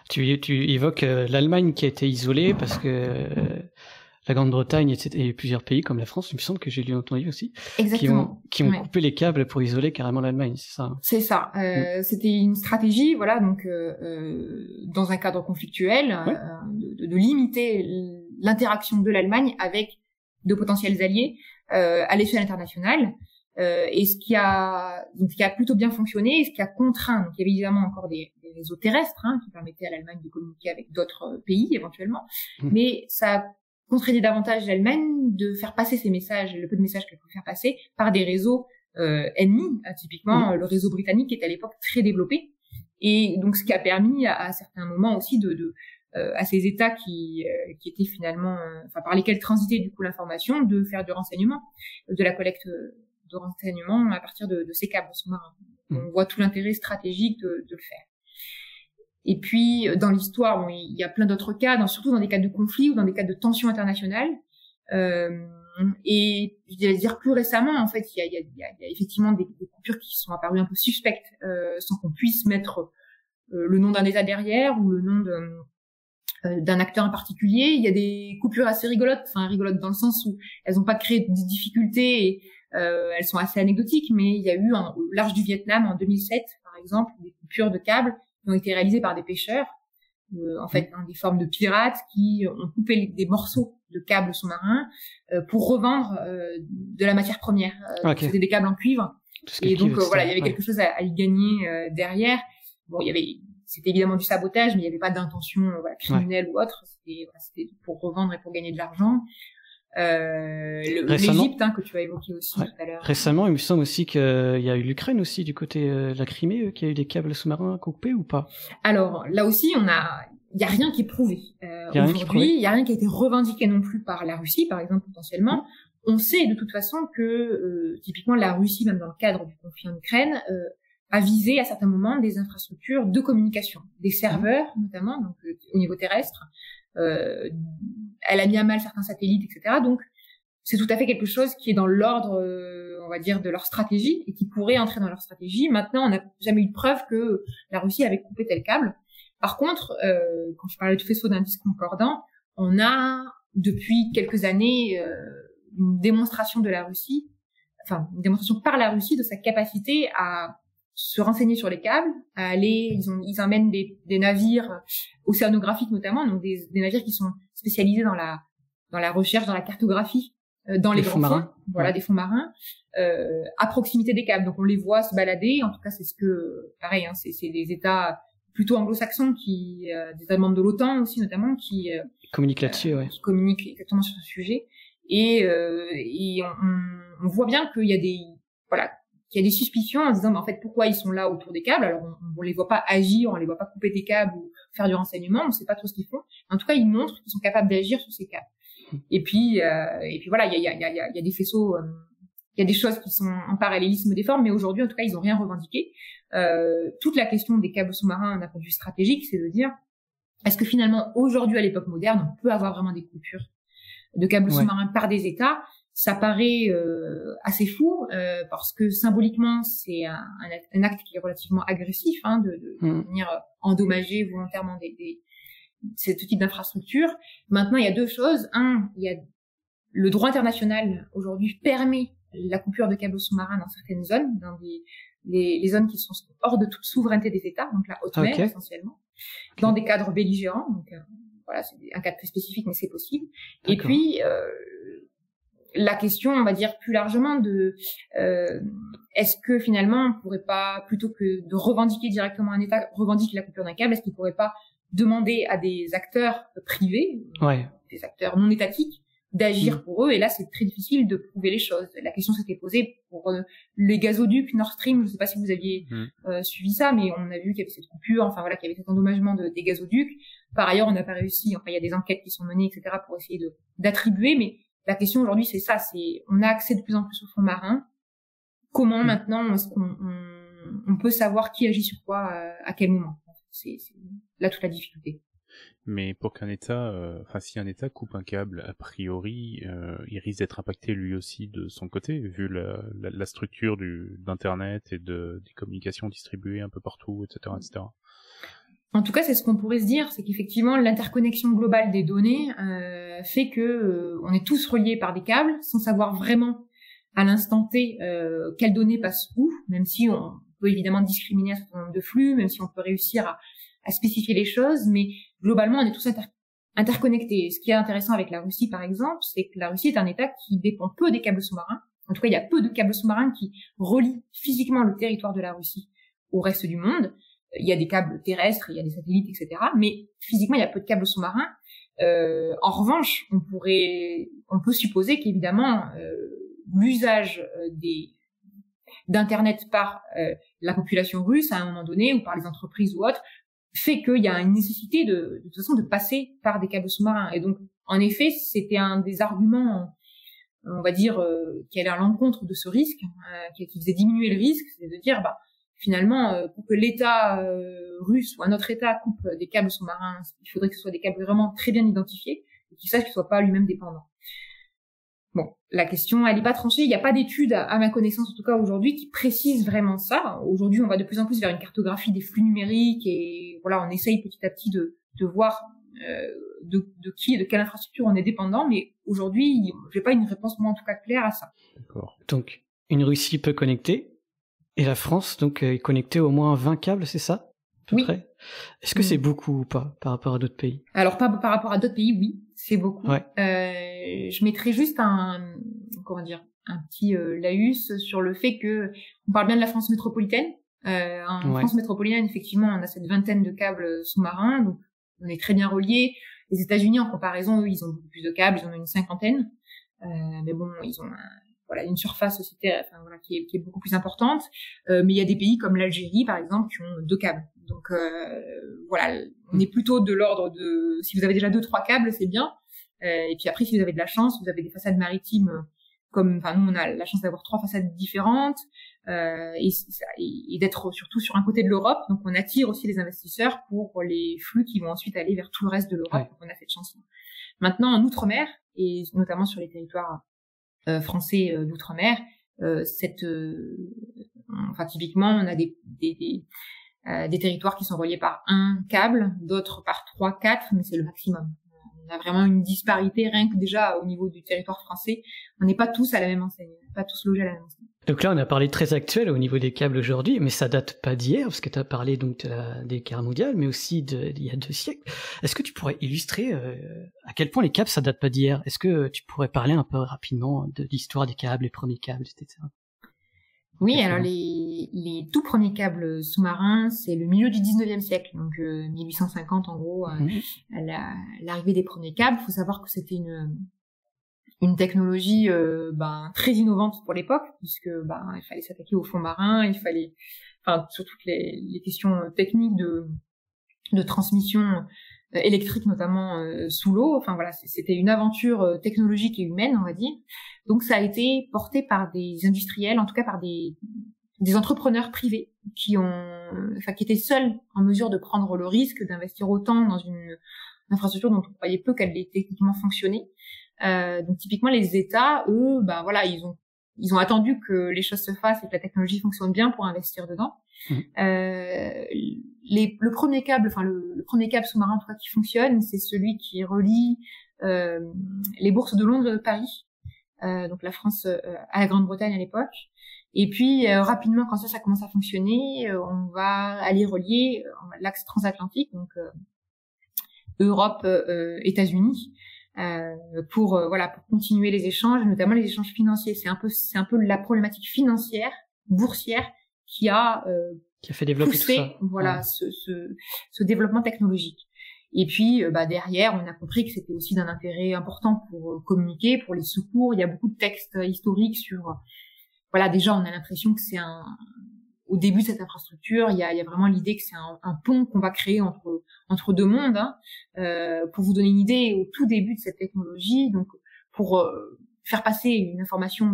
tu évoques l'Allemagne qui a été isolée parce que la Grande-Bretagne et plusieurs pays comme la France, il me semble que j'ai entendu aussi, qui ont coupé les câbles pour isoler carrément l'Allemagne, c'est ça? C'est ça. C'était une stratégie, dans un cadre conflictuel, de limiter l'interaction de l'Allemagne avec de potentiels alliés à l'échelle internationale. Et ce qui a plutôt bien fonctionné, et ce qui a contraint, donc il y avait évidemment encore des réseaux terrestres qui permettaient à l'Allemagne de communiquer avec d'autres pays éventuellement, mais ça a contraigné davantage l'Allemagne de faire passer ces messages, le peu de messages qu'elle pouvait faire passer, par des réseaux ennemis, typiquement le réseau britannique qui était à l'époque très développé, et donc ce qui a permis à certains moments aussi à ces États qui étaient finalement, par lesquels transitait du coup l'information, de faire du renseignement, de la collecte de renseignements à partir de ces câbles sous-marins. On voit tout l'intérêt stratégique de le faire. Et puis, dans l'histoire, il y a plein d'autres cas, surtout dans des cas de conflit ou dans des cas de tensions internationales. Et je vais dire plus récemment, en fait, il y a effectivement des coupures qui sont apparues un peu suspectes, sans qu'on puisse mettre le nom d'un État derrière ou le nom d'un acteur en particulier. Il y a des coupures assez rigolotes, enfin rigolotes dans le sens où elles n'ont pas créé de difficultés et elles sont assez anecdotiques, mais il y a eu au large du Vietnam en 2007, par exemple, des coupures de câbles qui ont été réalisées par des pêcheurs, en fait, des formes de pirates qui ont coupé des morceaux de câbles sous-marins pour revendre de la matière première. Okay. C'était des câbles en cuivre. Et donc voilà, il y avait quelque chose à y gagner derrière. Bon, c'était évidemment du sabotage, mais il n'y avait pas d'intention criminelle ou autre. C'était pour revendre et pour gagner de l'argent. L'Égypte, que tu as évoqué aussi tout à l'heure. Récemment, il me semble aussi qu'il y a eu l'Ukraine aussi du côté de la Crimée, qui a eu des câbles sous-marins coupés ou pas? Alors là aussi, il y a rien qui est prouvé. Aujourd'hui, il y a rien qui a été revendiqué non plus par la Russie, par exemple, potentiellement. On sait de toute façon que typiquement la Russie, même dans le cadre du conflit en Ukraine, a visé à certains moments des infrastructures de communication, des serveurs notamment, donc au niveau terrestre. Elle a mis à mal certains satellites, etc. Donc c'est tout à fait quelque chose qui est dans l'ordre, on va dire, de leur stratégie et qui pourrait entrer dans leur stratégie. Maintenant, on n'a jamais eu de preuve que la Russie avait coupé tel câble. Par contre, quand je parlais de faisceau d'indices concordants, on a depuis quelques années une démonstration de la Russie, enfin une démonstration par la Russie de sa capacité à se renseigner sur les câbles, à aller, ils emmènent des navires océanographiques notamment, donc des navires qui sont spécialisés dans la recherche, dans la cartographie, dans les grands fonds, voilà, des fonds marins, à proximité des câbles. Donc on les voit se balader. En tout cas, c'est pareil, c'est des États plutôt anglo-saxons des États membres de l'OTAN aussi notamment qui communiquent là-dessus, qui communiquent exactement sur ce sujet. Et on voit bien qu'il y a qu'il y a des suspicions en se disant, en fait, pourquoi ils sont là autour des câbles? Alors, on les voit pas agir, on les voit pas couper des câbles ou faire du renseignement, on sait pas trop ce qu'ils font. En tout cas, ils montrent qu'ils sont capables d'agir sur ces câbles. Et puis voilà, il y a des faisceaux, il y a des choses qui sont en parallélisme des formes, mais aujourd'hui, en tout cas, ils ont rien revendiqué. Toute la question des câbles sous-marins d'un point de vue stratégique, c'est de dire, est-ce que finalement, aujourd'hui, à l'époque moderne, on peut avoir vraiment des coupures de câbles sous-marins par des États? Ça paraît assez fou parce que symboliquement c'est un acte qui est relativement agressif, de venir endommager volontairement ce type d'infrastructure. Maintenant, il y a deux choses. Il y a le droit international aujourd'hui permet la coupure de câbles sous-marins dans certaines zones, dans les zones qui sont hors de toute souveraineté des États, donc la haute mer essentiellement, dans des cadres belligérants. Donc voilà, c'est un cadre très spécifique, mais c'est possible. Et puis la question, on va dire plus largement de est-ce que finalement on pourrait pas, plutôt que de revendiquer directement un État revendique la coupure d'un câble, est-ce qu'il pourrait pas demander à des acteurs privés, des acteurs non étatiques, d'agir pour eux? Et là, c'est très difficile de prouver les choses. La question s'était posée pour les gazoducs Nord Stream. Je ne sais pas si vous aviez suivi ça, mais on a vu qu'il y avait cette coupure, qu'il y avait cet endommagement des gazoducs. Par ailleurs, on n'a pas réussi. Il y a des enquêtes qui sont menées, etc., pour essayer d'attribuer, mais la question aujourd'hui, c'est ça, on a accès de plus en plus aux fonds marins. Comment maintenant est-ce qu'on peut savoir qui agit sur quoi à quel moment? C'est là toute la difficulté. Mais pour qu'un État, si un État coupe un câble, a priori, il risque d'être impacté lui aussi de son côté, vu la structure d'internet et des communications distribuées un peu partout, etc., etc. En tout cas, c'est ce qu'on pourrait se dire, c'est qu'effectivement, l'interconnexion globale des données fait que on est tous reliés par des câbles, sans savoir vraiment à l'instant T quelles données passent où, même si on peut évidemment discriminer un certain nombre de flux, même si on peut réussir à spécifier les choses, mais globalement, on est tous interconnectés. Ce qui est intéressant avec la Russie, par exemple, c'est que la Russie est un État qui dépend peu des câbles sous-marins. En tout cas, il y a peu de câbles sous-marins qui relient physiquement le territoire de la Russie au reste du monde. Il y a des câbles terrestres, il y a des satellites, etc. Mais physiquement, il y a peu de câbles sous-marins. En revanche, on peut supposer qu'évidemment, l'usage d'Internet par la population russe à un moment donné, ou par les entreprises ou autres, fait qu'il y a une nécessité de toute façon de passer par des câbles sous-marins. Et donc, en effet, c'était un des arguments, on va dire, qui allait à l'encontre de ce risque, qui faisait diminuer le risque, c'est de dire, finalement, pour que l'État russe ou un autre État coupe des câbles sous-marins, il faudrait que ce soit des câbles vraiment très bien identifiés et qu'il sache qu'il ne soit pas lui-même dépendant. Bon, la question, elle n'est pas tranchée. Il n'y a pas d'études, à ma connaissance, en tout cas aujourd'hui, qui précisent vraiment ça. Aujourd'hui, on va de plus en plus vers une cartographie des flux numériques et voilà, on essaye petit à petit de voir de qui et de quelle infrastructure on est dépendant, mais aujourd'hui, j'ai pas une réponse, moi en tout cas, claire à ça. D'accord. Donc, une Russie peut connecter, et la France, donc, est connectée au moins 20 câbles, c'est ça? À peu près. Est-ce que c'est beaucoup ou pas, par rapport à d'autres pays? Alors, par rapport à d'autres pays, oui, c'est beaucoup. Ouais. Je mettrais juste un petit laïus sur le fait que on parle bien de la France métropolitaine. En France métropolitaine, effectivement, on a cette vingtaine de câbles sous-marins, donc on est très bien reliés. Les États-Unis, en comparaison, eux, ils ont beaucoup plus de câbles, ils en ont une cinquantaine. Mais bon, ils ont une surface aussi qui est beaucoup plus importante. Mais il y a des pays comme l'Algérie, par exemple, qui ont 2 câbles. Donc on est plutôt de l'ordre de, si vous avez déjà 2-3 câbles, c'est bien. Et puis après, si vous avez de la chance, vous avez des façades maritimes nous on a la chance d'avoir 3 façades différentes et d'être surtout sur un côté de l'Europe. Donc on attire aussi les investisseurs pour les flux qui vont ensuite aller vers tout le reste de l'Europe. Donc on a cette chance. Maintenant en outre-mer et notamment sur les territoires français d'outre-mer, typiquement on a des territoires qui sont reliés par un câble, d'autres par 3, 4, mais c'est le maximum. On a vraiment une disparité, rien que déjà au niveau du territoire français. On n'est pas tous à la même enseigne, pas tous logés à la même enseigne. Donc là, on a parlé très actuel au niveau des câbles aujourd'hui, mais ça date pas d'hier, parce que tu as parlé donc des guerres mondiales, mais aussi d'il y a 2 siècles. Est-ce que tu pourrais illustrer à quel point les câbles, ça date pas d'hier? Est-ce que tu pourrais parler un peu rapidement de l'histoire des câbles, les premiers câbles, etc.? Oui, alors les tout premiers câbles sous-marins, c'est le milieu du 19e siècle, donc 1850 en gros, l'arrivée des premiers câbles. Il faut savoir que c'était une technologie très innovante pour l'époque, puisque il fallait s'attaquer au fond marin, il fallait sur toutes les questions techniques de transmission électrique, notamment sous l'eau. C'était une aventure technologique et humaine, on va dire. Donc ça a été porté par des industriels, en tout cas par des entrepreneurs privés qui étaient seuls en mesure de prendre le risque d'investir autant dans une infrastructure dont on croyait peu qu'elle allait techniquement fonctionner. Donc typiquement les États, eux, ils ont attendu que les choses se fassent et que la technologie fonctionne bien pour investir dedans. Le premier câble sous-marin en tout cas qui fonctionne, c'est celui qui relie les bourses de Londres et de Paris, donc la France à la Grande-Bretagne à l'époque. Et puis rapidement, quand ça commence à fonctionner, on va aller relier l'axe transatlantique, donc Europe, États-Unis, pour continuer les échanges, notamment les échanges financiers. C'est un peu la problématique financière, boursière, qui a fait développer poussé tout ça. Ce développement technologique. Et puis derrière, on a compris que c'était aussi d'un intérêt important pour communiquer, pour les secours. Il y a beaucoup de textes historiques sur déjà on a l'impression que c'est au début de cette infrastructure, il y a vraiment l'idée que c'est un pont qu'on va créer entre 2 mondes. Pour vous donner une idée, au tout début de cette technologie, donc pour faire passer une information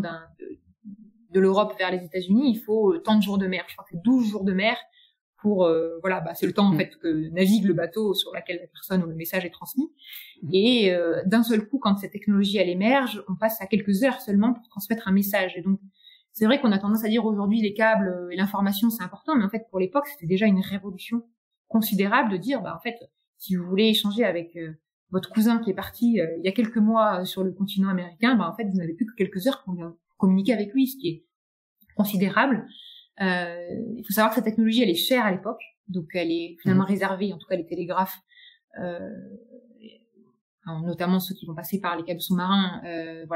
de l'Europe vers les États-Unis, il faut tant de jours de mer. Je crois que c'est 12 jours de mer pour c'est le temps en fait que navigue le bateau sur lequel la personne ou le message est transmis. Et d'un seul coup, quand cette technologie elle émerge, on passe à quelques heures seulement pour transmettre un message. Et donc c'est vrai qu'on a tendance à dire aujourd'hui les câbles et l'information c'est important, mais en fait pour l'époque c'était déjà une révolution considérable de dire en fait si vous voulez échanger avec votre cousin qui est parti il y a quelques mois sur le continent américain, en fait vous n'avez plus que quelques heures pour communiquer avec lui, ce qui est considérable. Il faut savoir que cette technologie elle est chère à l'époque, donc elle est finalement réservée, en tout cas les télégraphes, notamment ceux qui vont passer par les câbles sous-marins,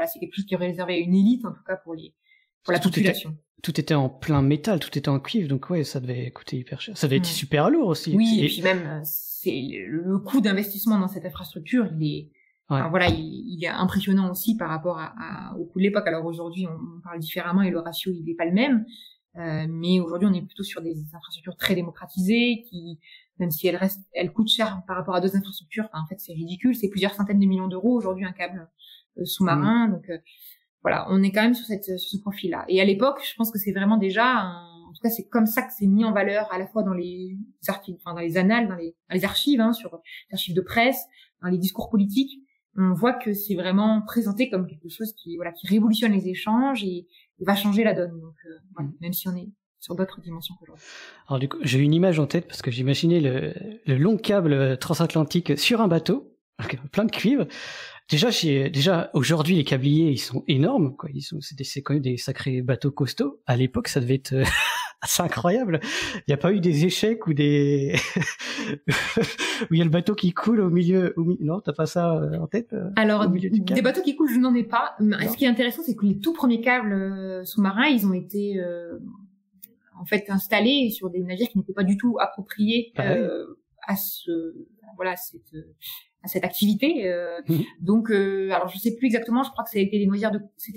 c'est quelque chose qui est réservé à une élite, en tout cas pour la population. Tout était en plein métal, tout était en cuivre, donc ça devait coûter hyper cher. Ça devait être super lourd aussi. Oui, et puis même c'est le coût d'investissement dans cette infrastructure, il est impressionnant aussi par rapport au coût de l'époque. Alors aujourd'hui, on parle différemment et le ratio il n'est pas le même, mais aujourd'hui on est plutôt sur des infrastructures très démocratisées qui, même si elles coûtent cher par rapport à d'autres infrastructures, en fait c'est ridicule, c'est plusieurs centaines de millions d'euros aujourd'hui un câble sous-marin, donc on est quand même sur ce profil-là. Et à l'époque, je pense que c'est vraiment déjà, en tout cas, c'est comme ça que c'est mis en valeur à la fois dans les archives, dans les annales, dans les archives, sur les archives de presse, dans les discours politiques. On voit que c'est vraiment présenté comme quelque chose qui révolutionne les échanges et va changer la donne. Donc, même si on est sur d'autres dimensions qu'aujourd'hui. Alors du coup, j'ai une image en tête parce que j'imaginais le long câble transatlantique sur un bateau, plein de cuivre. Déjà aujourd'hui les câbliers ils sont énormes, quoi. C'est quand même des sacrés bateaux costauds. À l'époque, ça devait être c'est incroyable. Il n'y a pas eu des échecs ou des où il y a le bateau qui coule au milieu. Non, t'as pas ça en tête? Alors, au milieu du câble. des bateaux qui coulent, je n'en ai pas. Mais ce qui est intéressant, c'est que les tout premiers câbles sous-marins, ils ont été en fait installés sur des navires qui n'étaient pas du tout appropriés à cette activité. Donc, alors je sais plus exactement. Je crois que c'était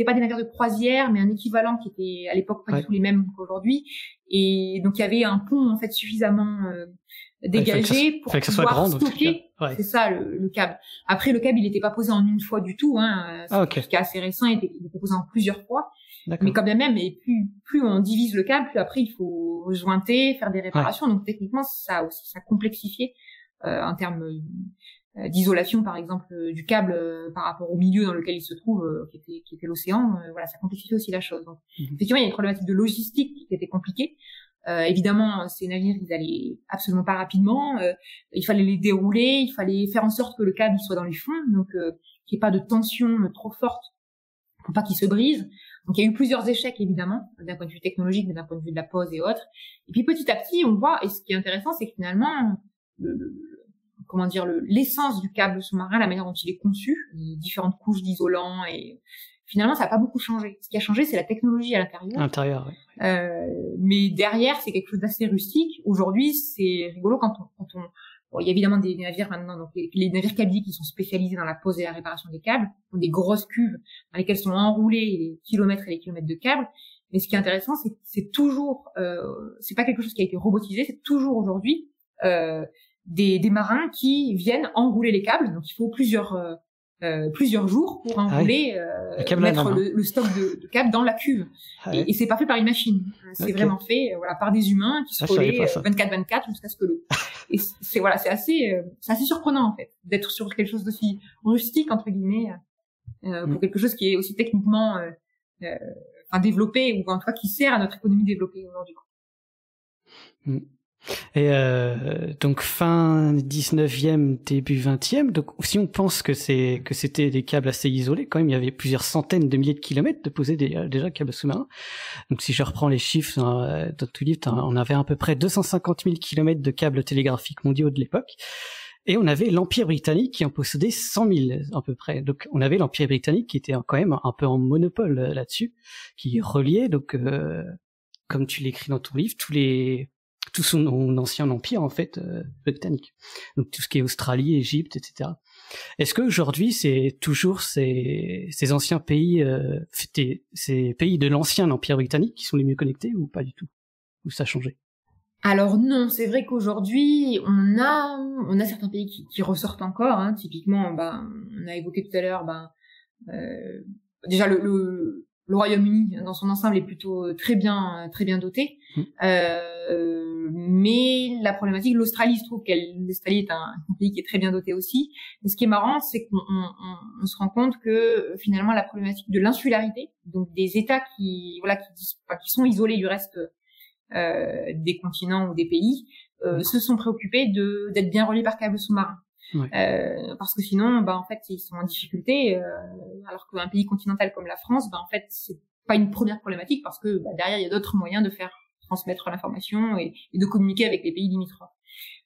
pas des navires de croisière, mais un équivalent qui était à l'époque pas du tout les mêmes qu'aujourd'hui. Et donc il y avait un pont en fait suffisamment dégagé pour pouvoir stocker. C'est ça le câble. Après le câble, il n'était pas posé en une fois du tout. Ce qui est assez récent, il était posé en plusieurs fois. Mais quand bien même, et plus on divise le câble, plus après il faut jointer, faire des réparations. Donc techniquement, ça complexifiait en termes d'isolation, par exemple, du câble par rapport au milieu dans lequel il se trouve, qui était l'océan. Ça complexifie aussi la chose. Donc effectivement, il y a une problématique de logistique qui était compliquée. Évidemment, ces navires, ils allaient absolument pas rapidement. Il fallait les dérouler, il fallait faire en sorte que le câble il soit dans les fonds, donc qu'il n'y ait pas de tension trop forte pour pas qu'il se brise. Donc il y a eu plusieurs échecs évidemment, d'un point de vue technologique, mais d'un point de vue de la pose et autres. Et puis petit à petit, on voit, et ce qui est intéressant, c'est que finalement, l'essence du câble sous-marin, la manière dont il est conçu, les différentes couches d'isolants, et finalement ça n'a pas beaucoup changé. Ce qui a changé, c'est la technologie à l'intérieur. Mais derrière, c'est quelque chose d'assez rustique. Aujourd'hui, c'est rigolo quand on bon, il y a évidemment des navires maintenant, donc les navires câbliers qui sont spécialisés dans la pose et la réparation des câbles, ont des grosses cuves dans lesquelles sont enroulés les kilomètres et les kilomètres de câbles. Mais ce qui est intéressant, c'est toujours, c'est pas quelque chose qui a été robotisé, c'est toujours aujourd'hui des marins qui viennent enrouler les câbles. Donc il faut plusieurs jours pour enrouler, mettre le stock de câbles dans la cuve. Et c'est pas fait par une machine. C'est vraiment fait, par des humains qui se relaient 24/24 jusqu'à ce que et c'est assez surprenant, en fait, d'être sur quelque chose d'aussi rustique, entre guillemets, pour quelque chose qui est aussi techniquement, développé, ou en tout cas qui sert à notre économie développée aujourd'hui. Et donc fin 19e, début 20e, donc si on pense que c'était des câbles assez isolés, quand même il y avait plusieurs centaines de milliers de kilomètres de poser déjà câbles sous-marins. Donc si je reprends les chiffres dans tout livre, on avait à peu près 250 000 kilomètres de câbles télégraphiques mondiaux de l'époque. Et on avait l'Empire britannique qui en possédait 100 000 à peu près. Donc on avait l'Empire britannique qui était quand même un peu en monopole là-dessus, qui reliait, donc comme tu l'écris dans ton livre, tout son ancien empire en fait britannique. Donc tout ce qui est Australie, Égypte, etc. Est-ce qu'aujourd'hui c'est toujours ces anciens pays, ces pays de l'ancien empire britannique qui sont les mieux connectés, ou pas du tout, ou ça a changé? Alors non, c'est vrai qu'aujourd'hui on a certains pays qui ressortent encore. Typiquement, on a évoqué tout à l'heure, déjà le Royaume-Uni dans son ensemble est plutôt très bien doté. Mais la problématique, l'Australie, je trouve l'Australie est un pays qui est très bien doté aussi. Mais ce qui est marrant, c'est qu'on se rend compte que finalement la problématique de l'insularité, donc des États qui sont isolés du reste des continents ou des pays, se sont préoccupés d'être bien reliés par câble sous-marin. Parce que sinon, en fait, ils sont en difficulté, alors qu'un pays continental comme la France, en fait, c'est pas une première problématique, parce que derrière, il y a d'autres moyens de faire transmettre l'information et de communiquer avec les pays limitrophes.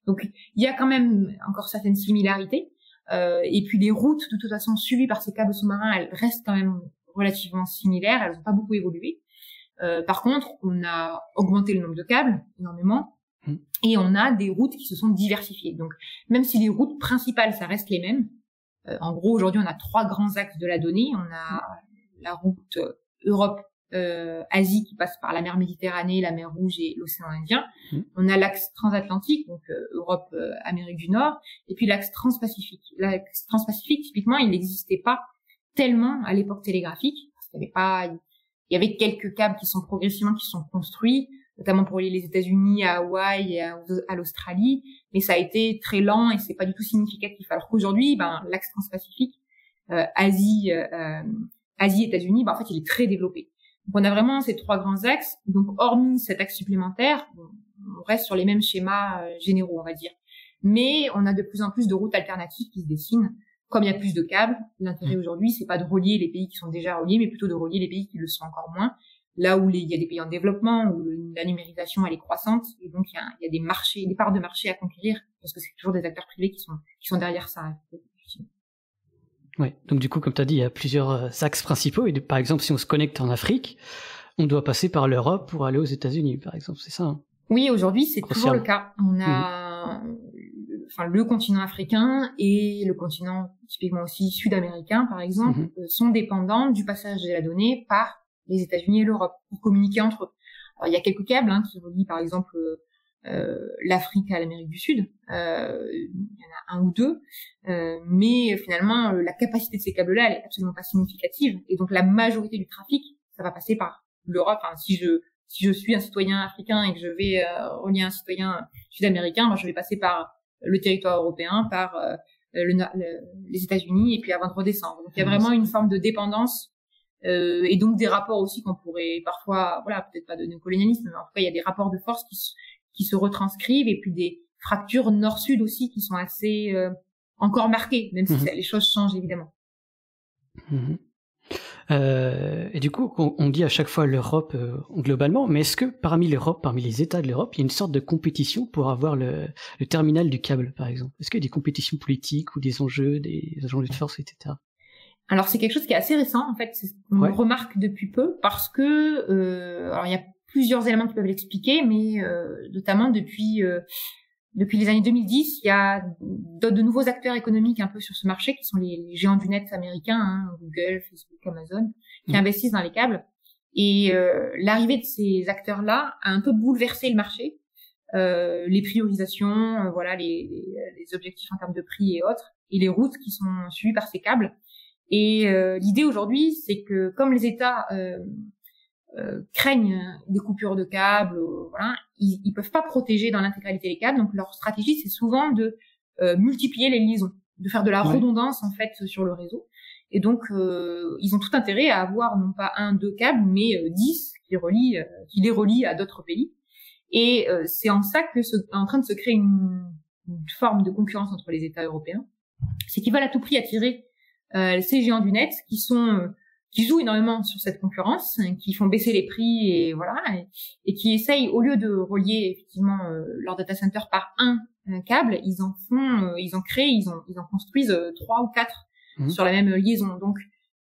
Donc, il y a quand même encore certaines similarités, et puis les routes, de toute façon, suivies par ces câbles sous-marins, elles restent quand même relativement similaires, elles n'ont pas beaucoup évolué. Par contre, on a augmenté le nombre de câbles énormément, et on a des routes qui se sont diversifiées. Donc, même si les routes principales, ça reste les mêmes, en gros, aujourd'hui, on a 3 grands axes de la donnée. On a la route Europe-Asie qui passe par la mer Méditerranée, la mer Rouge et l'océan Indien. On a l'axe transatlantique, donc Europe-Amérique du Nord, et puis l'axe transpacifique. L'axe transpacifique, typiquement, il n'existait pas tellement à l'époque télégraphique, parce qu'il y avait quelques câbles qui sont construits, notamment pour relier les États-Unis à Hawaï et à l'Australie, mais ça a été très lent et c'est pas du tout significatif. Alors qu'aujourd'hui, l'axe transpacifique, Asie, États-Unis, en fait, il est très développé. Donc on a vraiment ces 3 grands axes. Donc hormis cet axe supplémentaire, on reste sur les mêmes schémas généraux, on va dire. Mais on a de plus en plus de routes alternatives qui se dessinent. Comme il y a plus de câbles, l'intérêt aujourd'hui, c'est pas de relier les pays qui sont déjà reliés, mais plutôt de relier les pays qui le sont encore moins. Là où il y a des pays en développement, où la numérisation elle est croissante, et donc il y a des marchés, des parts de marché à conquérir, parce que c'est toujours des acteurs privés qui sont derrière ça. Ouais. Donc du coup, comme tu as dit, il y a plusieurs axes principaux. Et par exemple, si on se connecte en Afrique, on doit passer par l'Europe pour aller aux États-Unis, par exemple. C'est ça, hein? Oui, aujourd'hui, c'est toujours le cas. On a le continent africain et le continent typiquement aussi sud-américain, par exemple, sont dépendants du passage de la donnée par les États-Unis et l'Europe pour communiquer entre eux. Alors, il y a quelques câbles qui relient, par exemple, l'Afrique à l'Amérique du Sud. Il y en a un ou deux, mais finalement, la capacité de ces câbles-là, elle est absolument pas significative. Et donc, la majorité du trafic, ça va passer par l'Europe. Enfin, si je suis un citoyen africain et que je vais relier un citoyen sud-américain, je vais passer par le territoire européen, par les États-Unis, et puis avant de redescendre. Donc, il y a vraiment une forme de dépendance. Et donc des rapports aussi qu'on pourrait parfois, peut-être pas de néocolonialisme, mais en tout cas il y a des rapports de force qui se retranscrivent, et puis des fractures nord-sud aussi qui sont assez encore marquées, même si les choses changent évidemment. Et du coup, on dit à chaque fois l'Europe globalement, mais est-ce que parmi les États de l'Europe, il y a une sorte de compétition pour avoir le terminal du câble, par exemple? Est-ce qu'il y a des compétitions politiques ou des enjeux de force, etc.? Alors c'est quelque chose qui est assez récent en fait, on le remarque depuis peu parce que alors il y a plusieurs éléments qui peuvent l'expliquer, mais notamment depuis les années 2010, il y a de nouveaux acteurs économiques un peu sur ce marché qui sont les géants du net américains, Google, Facebook, Amazon, qui investissent dans les câbles. Et l'arrivée de ces acteurs-là a un peu bouleversé le marché, les priorisations, les objectifs en termes de prix et autres, et les routes qui sont suivies par ces câbles. Et l'idée aujourd'hui, c'est que comme les États craignent des coupures de câbles, ils peuvent pas protéger dans l'intégralité les câbles. Donc leur stratégie, c'est souvent de multiplier les liaisons, de faire de la redondance en fait sur le réseau. Et donc ils ont tout intérêt à avoir non pas 1, 2 câbles, mais 10 qui les relient à d'autres pays. Et c'est en ça que en train de se créer une forme de concurrence entre les États européens. C'est qu'ils veulent à tout prix attirer ces géants du net qui jouent énormément sur cette concurrence, qui font baisser les prix et qui essayent, au lieu de relier effectivement leur data center par un câble, ils en construisent 3 ou 4 sur la même liaison. Donc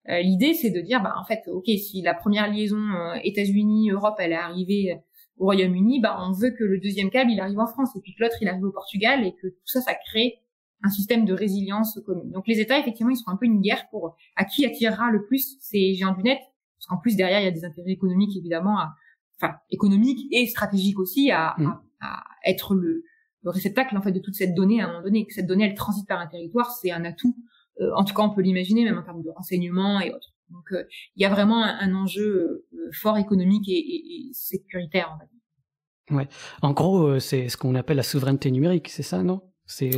l'idée c'est de dire en fait si la première liaison États-Unis Europe elle est arrivée au Royaume-Uni, on veut que le deuxième câble il arrive en France, et puis que l'autre il arrive au Portugal, et que tout ça crée un système de résilience commune. Donc les États, effectivement, ils sont un peu une guerre pour à qui attirera le plus ces géants du net, parce qu'en plus derrière il y a des intérêts économiques évidemment, économiques et stratégiques aussi à être le réceptacle en fait de toute cette donnée à un moment donné. Que cette donnée elle transite par un territoire, c'est un atout. En tout cas, on peut l'imaginer même en termes de renseignement et autres. Donc il y a vraiment un enjeu fort économique et sécuritaire, on va dire. Ouais. En gros, c'est ce qu'on appelle la souveraineté numérique, c'est ça, non? C'est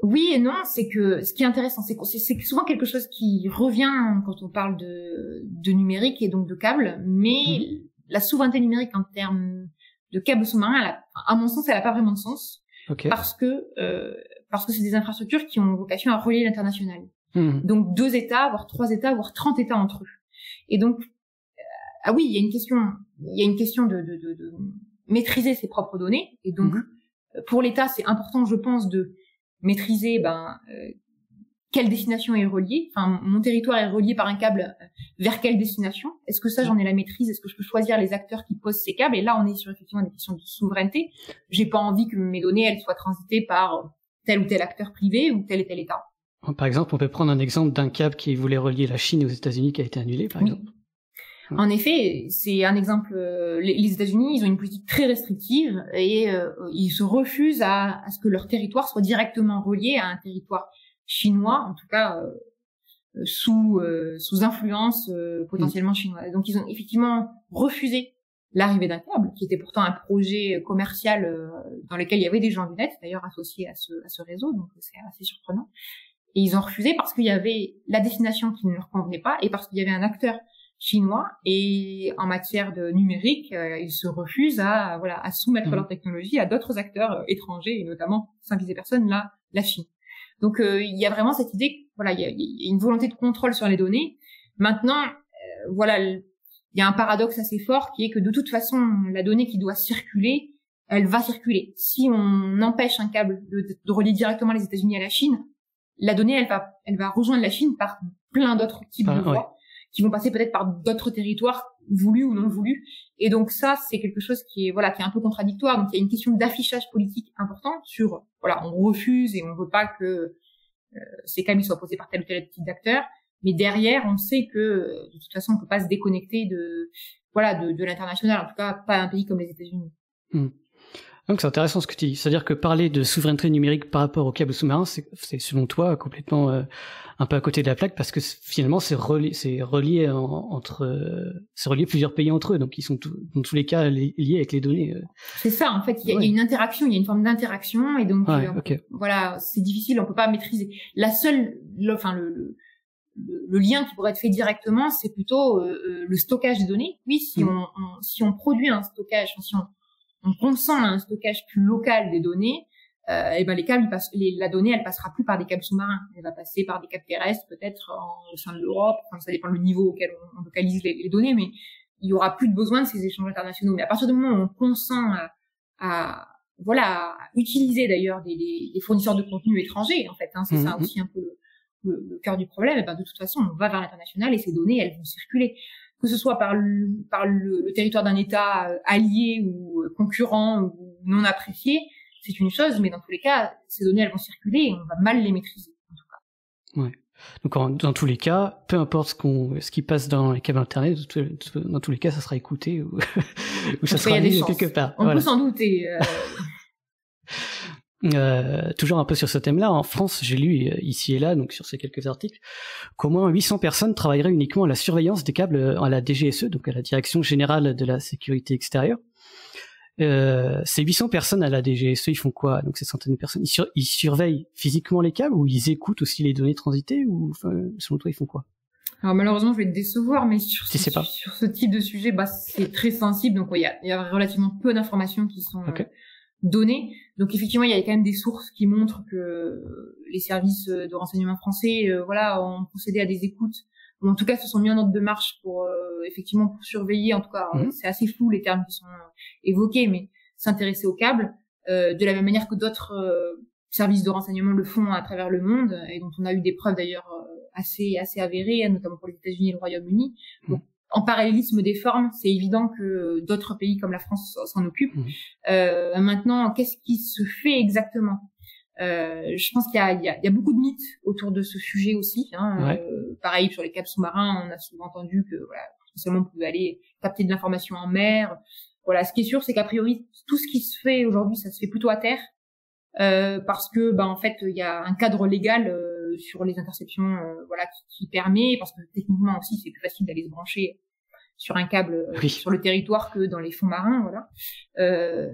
Oui et non, c'est que ce qui est intéressant, c'est souvent quelque chose qui revient quand on parle de numérique et donc de câbles, mais la souveraineté numérique en termes de câbles sous-marins, à mon sens, elle a pas vraiment de sens, parce que c'est des infrastructures qui ont vocation à relier l'international. Donc 2 États, voire 3 États, voire 30 États entre eux. Et donc il y a une question de maîtriser ses propres données, et donc pour l'État, c'est important, je pense, de maîtriser quelle destination est reliée. Enfin, mon territoire est relié par un câble vers quelle destination? Est-ce que ça, j'en ai la maîtrise? Est-ce que je peux choisir les acteurs qui posent ces câbles? Et là, on est sur effectivement des questions de souveraineté. J'ai pas envie que mes données elles soient transitées par tel ou tel acteur privé ou tel et tel État. Par exemple, on peut prendre un exemple d'un câble qui voulait relier la Chine aux États-Unis qui a été annulé, par exemple. En effet, c'est un exemple. Les États-Unis, ils ont une politique très restrictive et ils se refusent à ce que leur territoire soit directement relié à un territoire chinois, en tout cas sous influence potentiellement chinoise. Donc, ils ont effectivement refusé l'arrivée d'un câble, qui était pourtant un projet commercial dans lequel il y avait des gens du net, d'ailleurs associés à ce réseau, donc c'est assez surprenant. Et ils ont refusé parce qu'il y avait la destination qui ne leur convenait pas et parce qu'il y avait un acteur chinois. Et en matière de numérique, ils se refusent à soumettre leur technologie à d'autres acteurs étrangers et notamment, sans viser personne, la Chine. Donc il y a vraiment cette idée, voilà, il y a une volonté de contrôle sur les données. Maintenant, il y a un paradoxe assez fort qui est que de toute façon, la donnée qui doit circuler, elle va circuler. Si on empêche un câble de relier directement les États-Unis à la Chine, la donnée, elle va rejoindre la Chine par plein d'autres types de voies qui vont passer peut-être par d'autres territoires voulus ou non voulus. Et donc ça, c'est quelque chose qui est un peu contradictoire. Donc il y a une question d'affichage politique importante sur, on refuse et on veut pas que ces câbles soient posés par tel ou tel type d'acteur. Mais derrière, on sait que de toute façon, on peut pas se déconnecter de l'international. En tout cas, pas un pays comme les États-Unis. Donc c'est intéressant ce que tu dis. C'est-à-dire que parler de souveraineté numérique par rapport aux câbles sous-marins, c'est selon toi complètement un peu à côté de la plaque parce que finalement c'est relié plusieurs pays entre eux, donc ils sont dans tous les cas liés avec les données. C'est ça, en fait, il y a une interaction, il y a une forme d'interaction et donc c'est difficile, on peut pas maîtriser. Le lien qui pourrait être fait directement, c'est plutôt le stockage des données. Oui, si on produit un stockage, si on consent à un stockage plus local des données, les câbles, la donnée, elle passera plus par des câbles sous-marins. Elle va passer par des câbles terrestres, peut-être au sein de l'Europe. Enfin, ça dépend du niveau auquel on localise les données, mais il y aura plus de besoin de ces échanges internationaux. Mais à partir du moment où on consent à utiliser d'ailleurs des fournisseurs de contenu étrangers, en fait, c'est ça aussi un peu le cœur du problème. Et de toute façon, on va vers l'international et ces données, elles vont circuler. Que ce soit par le territoire d'un État allié ou concurrent ou non apprécié, c'est une chose, mais dans tous les cas, ces données, elles vont circuler et on va mal les maîtriser, en tout cas. Ouais. Donc, dans tous les cas, peu importe ce qui passe dans les câbles Internet, dans tous les cas, ça sera écouté ou ça sera mis quelque part. On peut s'en douter. Toujours un peu sur ce thème-là, en France, j'ai lu ici et là, donc sur ces quelques articles, qu'au moins 800 personnes travailleraient uniquement à la surveillance des câbles à la DGSE, donc à la Direction Générale de la Sécurité Extérieure. Ces 800 personnes à la DGSE, ils font quoi? Donc ces centaines de personnes, ils surveillent physiquement les câbles ou ils écoutent aussi les données transitées ou selon toi, ils font quoi? Alors malheureusement, je vais te décevoir, mais sur ce type de sujet, c'est très sensible, donc il y a relativement peu d'informations qui sont données. Donc effectivement, il y a quand même des sources qui montrent que les services de renseignement français, ont procédé à des écoutes, ou en tout cas se sont mis en ordre de marche pour surveiller. En tout cas, c'est assez flou les termes qui sont évoqués, mais s'intéresser aux câbles de la même manière que d'autres services de renseignement le font à travers le monde et dont on a eu des preuves d'ailleurs assez avérées, notamment pour les États-Unis et le Royaume-Uni. Donc en parallélisme des formes, c'est évident que d'autres pays comme la France s'en occupent. Maintenant, qu'est-ce qui se fait exactement? Je pense qu'il y a beaucoup de mythes autour de ce sujet aussi. Pareil, sur les câbles sous-marins, on a souvent entendu que potentiellement on pouvait aller capter de l'information en mer. Ce qui est sûr, c'est qu'a priori, tout ce qui se fait aujourd'hui, ça se fait plutôt à terre. Parce que en fait il y a un cadre légal sur les interceptions qui permet, parce que techniquement aussi c'est plus facile d'aller se brancher sur un câble sur le territoire que dans les fonds marins,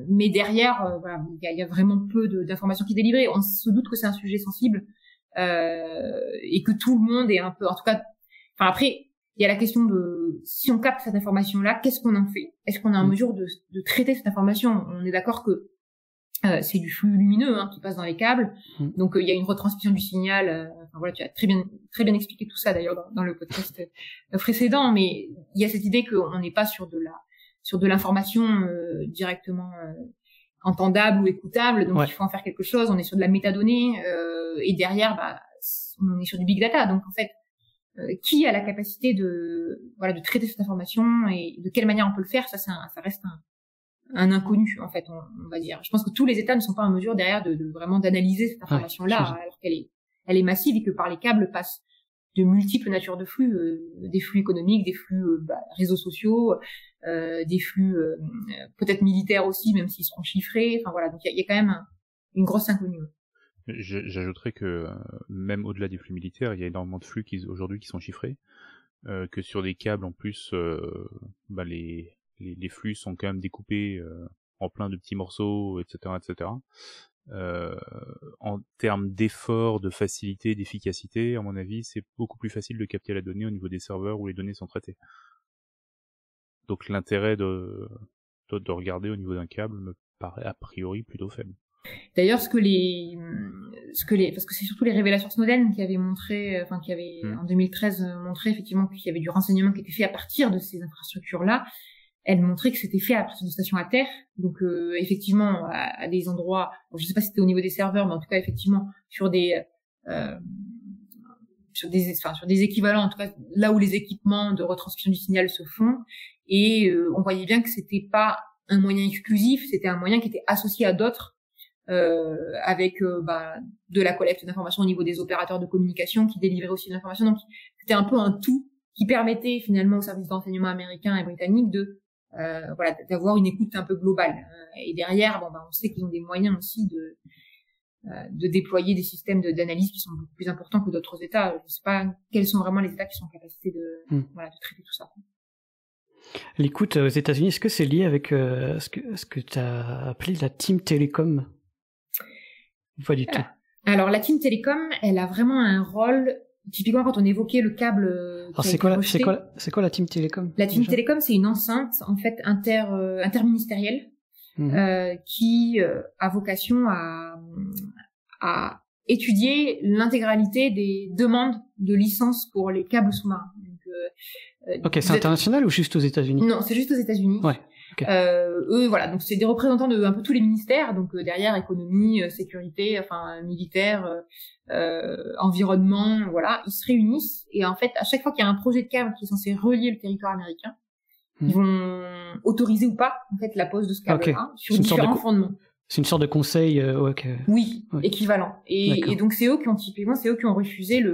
mais derrière il y a vraiment peu d'informations qui sont délivrées. On se doute que c'est un sujet sensible et que tout le monde est un peu, en tout cas, après il y a la question de si on capte cette information là, qu'est-ce qu'on en fait? Est-ce qu'on est en mesure de traiter cette information? On est d'accord que c'est du flux lumineux qui passe dans les câbles, donc il y a une retransmission du signal. Tu as très bien expliqué tout ça d'ailleurs dans le podcast précédent, mais il y a cette idée qu'on n'est pas sur de l'information directement entendable ou écoutable, donc il faut en faire quelque chose. On est sur de la métadonnée et derrière, on est sur du big data. Donc en fait, qui a la capacité de traiter cette information et de quelle manière on peut le faire? Ça reste un inconnu, en fait, on va dire. Je pense que tous les États ne sont pas en mesure derrière de vraiment d'analyser cette information-là, alors qu'elle est massive et que par les câbles passent de multiples natures de flux, des flux économiques, des flux réseaux sociaux, des flux peut-être militaires aussi, même s'ils seront chiffrés. Donc il y a quand même une grosse inconnue. J'ajouterais que même au-delà des flux militaires, il y a énormément de flux aujourd'hui qui sont chiffrés, que sur des câbles en plus, les flux sont quand même découpés en plein de petits morceaux, etc., etc. en termes d'effort, de facilité, d'efficacité, à mon avis, c'est beaucoup plus facile de capter la donnée au niveau des serveurs où les données sont traitées. Donc l'intérêt de regarder au niveau d'un câble me paraît a priori plutôt faible. D'ailleurs, parce que c'est surtout les révélations Snowden qui avaient montré, en 2013 montré effectivement qu'il y avait du renseignement qui était fait à partir de ces infrastructures-là. Elle montrait que c'était fait à partir de stations à terre, donc effectivement à des endroits, je sais pas si c'était au niveau des serveurs, mais en tout cas effectivement sur des équivalents, en tout cas là où les équipements de retransmission du signal se font, et on voyait bien que c'était pas un moyen exclusif, c'était un moyen qui était associé à d'autres, avec de la collecte d'informations au niveau des opérateurs de communication qui délivraient aussi de l'information. Donc c'était un peu un tout qui permettait finalement aux services de renseignement américains et britanniques d'avoir une écoute un peu globale. Et derrière, on sait qu'ils ont des moyens aussi de déployer des systèmes d'analyse qui sont beaucoup plus importants que d'autres États. Je ne sais pas quels sont vraiment les États qui sont en capacité de traiter tout ça. L'écoute aux États-Unis, est-ce que c'est lié avec ce que tu as appelé la Team Telecom? Pas du tout. Alors la Team Telecom, elle a vraiment un rôle. Typiquement, quand on évoquait le câble. Alors c'est quoi la Team Telecom? La Team Telecom, c'est une enceinte en fait interministérielle qui a vocation à étudier l'intégralité des demandes de licence pour les câbles sous-marins. Ok, c'est international ou juste aux États-Unis? Non, c'est juste aux États-Unis. Ouais. Okay. Eux, voilà, donc c'est des représentants de un peu tous les ministères, donc derrière économie, sécurité, militaire, environnement, voilà, ils se réunissent et en fait, à chaque fois qu'il y a un projet de câble qui est censé relier le territoire américain, ils vont autoriser ou pas en fait la pose de ce câble-là sur différents fondements. C'est une sorte de conseil, oui, équivalent. Et donc c'est eux qui ont refusé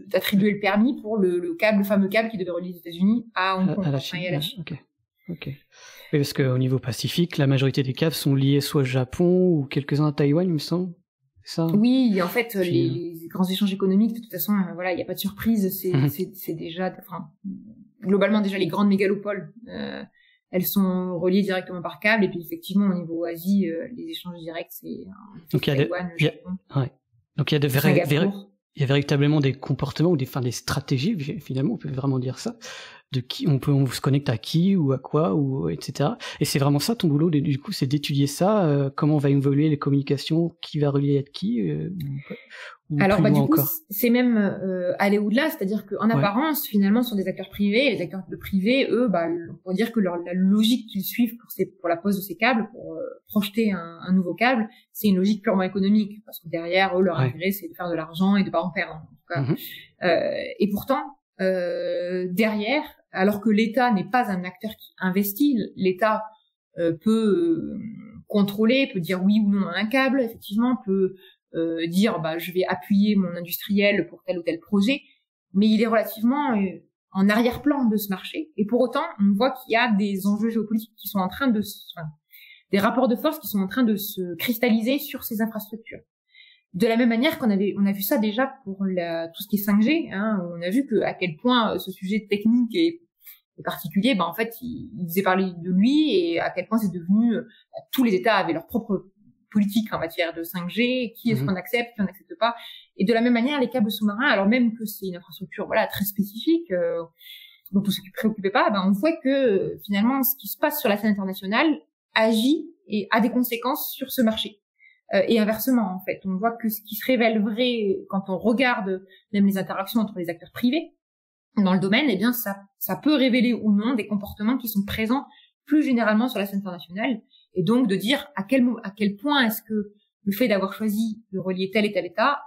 d'attribuer le permis pour le fameux câble qui devait relier les États-Unis à Hong Kong et à la Chine. Ok. Oui, parce qu'au niveau Pacifique, la majorité des câbles sont liés soit au Japon ou quelques-uns à Taïwan, il me semble. C'est ça? Oui, en fait, les grands échanges économiques, de toute façon, il n'y a pas de surprise. C'est déjà, globalement déjà les grandes mégalopoles, elles sont reliées directement par câble. Et puis effectivement, au niveau Asie, les échanges directs, c'est Taïwan, le Japon. Donc il y a véritablement des comportements ou des stratégies, finalement, on peut vraiment dire ça, de qui on se connecte à qui ou à quoi ou etc. Et c'est vraiment ça ton boulot, du coup, c'est d'étudier ça, comment va évoluer les communications, qui va relier à qui. Alors du coup, c'est même aller au-delà, c'est-à-dire qu'en apparence, finalement, ce sont des acteurs privés. Et les acteurs privés, eux, on peut dire que la logique qu'ils suivent pour la pose de ces câbles, pour projeter un nouveau câble, c'est une logique purement économique, parce que derrière eux, leur intérêt, c'est de faire de l'argent et de pas en perdre. En tout cas. Et pourtant, derrière, alors que l'État n'est pas un acteur qui investit, l'État peut contrôler, peut dire oui ou non à un câble, effectivement, peut dire je vais appuyer mon industriel pour tel ou tel projet, mais il est relativement en arrière-plan de ce marché. Et pour autant, on voit qu'il y a des enjeux géopolitiques qui sont en train des rapports de force qui sont en train de se cristalliser sur ces infrastructures. De la même manière on a vu ça déjà pour tout ce qui est 5G, on a vu à quel point ce sujet technique est particulier, en fait, il faisait parler de lui et à quel point c'est devenu, tous les États avaient leur propre politique en matière de 5G, qui est-ce qu'on accepte, qui on n'accepte pas. Et de la même manière, les câbles sous-marins, alors même que c'est une infrastructure très spécifique, dont on ne se préoccupait pas, on voit que finalement, ce qui se passe sur la scène internationale agit et a des conséquences sur ce marché. Et inversement, en fait, on voit que ce qui se révèle vrai quand on regarde même les interactions entre les acteurs privés dans le domaine, eh bien, ça peut révéler ou non des comportements qui sont présents plus généralement sur la scène internationale. Et donc de dire à quel point est-ce que le fait d'avoir choisi de relier tel et tel État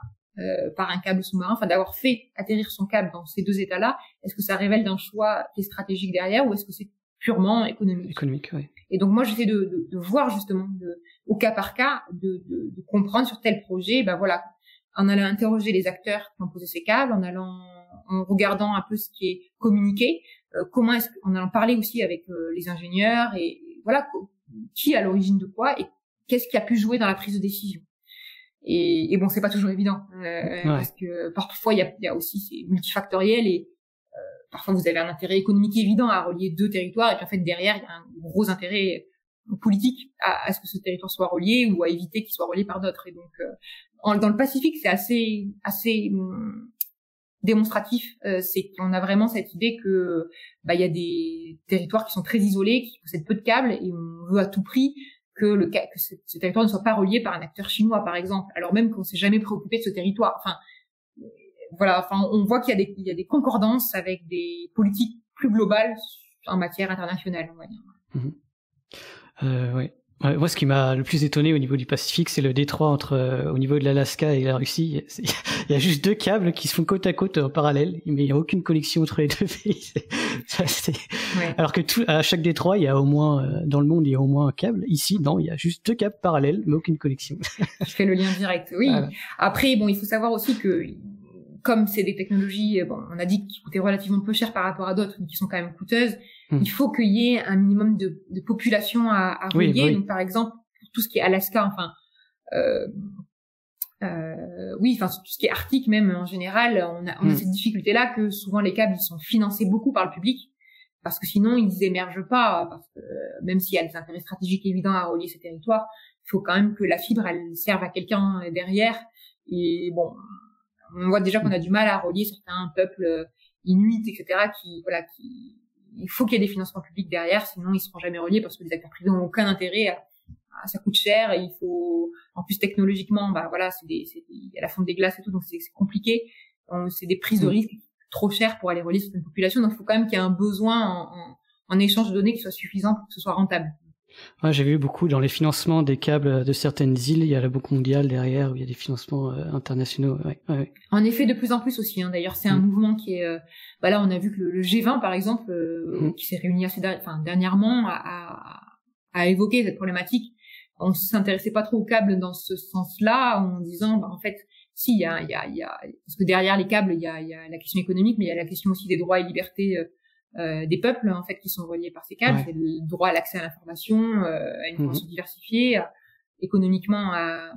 par un câble sous-marin, d'avoir fait atterrir son câble dans ces deux États-là, est-ce que ça révèle d'un choix qui est stratégique derrière ou est-ce que c'est purement économique? Économique, oui. Et donc moi j'essaie de voir justement au cas par cas de comprendre sur tel projet, en allant interroger les acteurs qui ont posé ces câbles, en regardant un peu ce qui est communiqué, en allant parler aussi avec les ingénieurs et voilà qui est à l'origine de quoi et qu'est-ce qui a pu jouer dans la prise de décision. Et bon, c'est pas toujours évident parce que parfois il y a aussi c'est multifactoriel et parfois vous avez un intérêt économique évident à relier deux territoires et puis en fait derrière il y a un gros intérêt politique à ce que ce territoire soit relié ou à éviter qu'il soit relié par d'autres. Et donc, dans le Pacifique, c'est assez démonstratif. C'est qu'on a vraiment cette idée que il y a des territoires qui sont très isolés, qui possèdent peu de câbles, et on veut à tout prix que ce territoire ne soit pas relié par un acteur chinois, par exemple, alors même qu'on s'est jamais préoccupé de ce territoire. Enfin, voilà. Enfin, on voit qu'il y a des concordances avec des politiques plus globales en matière internationale, on va dire. Ouais. Moi, ce qui m'a le plus étonné au niveau du Pacifique, c'est le détroit au niveau de l'Alaska et la Russie. Il y a juste 2 câbles qui se font côte à côte en parallèle, mais il n'y a aucune connexion entre les 2 pays. Ouais. Alors que à chaque détroit, il y a au moins, dans le monde, il y a au moins un câble. Ici, non, il y a juste 2 câbles parallèles, mais aucune connexion. Je fais le lien direct, oui. Voilà. Après, il faut savoir aussi que, comme c'est des technologies, on a dit qui coûtaient relativement peu cher par rapport à d'autres, mais qui sont quand même coûteuses, il faut qu'il y ait un minimum de population à relier. Oui. Donc, par exemple, tout ce qui est Alaska, tout ce qui est arctique même en général, on a cette difficulté-là que souvent les câbles ils sont financés beaucoup par le public, parce que sinon ils émergent pas, parce que même s'il y a des intérêts stratégiques évidents à relier ces territoires, il faut quand même que la fibre elle serve à quelqu'un derrière. Et bon, on voit déjà qu'on a du mal à relier certains peuples inuits, etc. Il faut qu'il y ait des financements publics derrière, sinon ils seront jamais reliés, parce que les acteurs privés n'ont aucun intérêt ça coûte cher, et il faut, en plus technologiquement, il y a la fonte des glaces et tout, donc c'est compliqué. C'est des prises de risques trop chères pour aller relier certaines populations, donc il faut quand même qu'il y ait un besoin en échange de données qui soit suffisant pour que ce soit rentable. Ouais, j'ai vu beaucoup dans les financements des câbles de certaines îles, il y a la Banque mondiale derrière, où il y a des financements internationaux. Ouais. En effet, de plus en plus aussi. D'ailleurs, c'est un mouvement qui est. Là, on a vu que le G20, par exemple, qui s'est réuni dernièrement, a évoqué cette problématique. On s'intéressait pas trop aux câbles dans ce sens-là, en disant, en fait, si il y a, parce que derrière les câbles, il y a la question économique, mais il y a la question aussi des droits et libertés. Des peuples en fait qui sont reliés par ces câbles, c'est le droit à l'accès à l'information, à une information diversifiée, économiquement à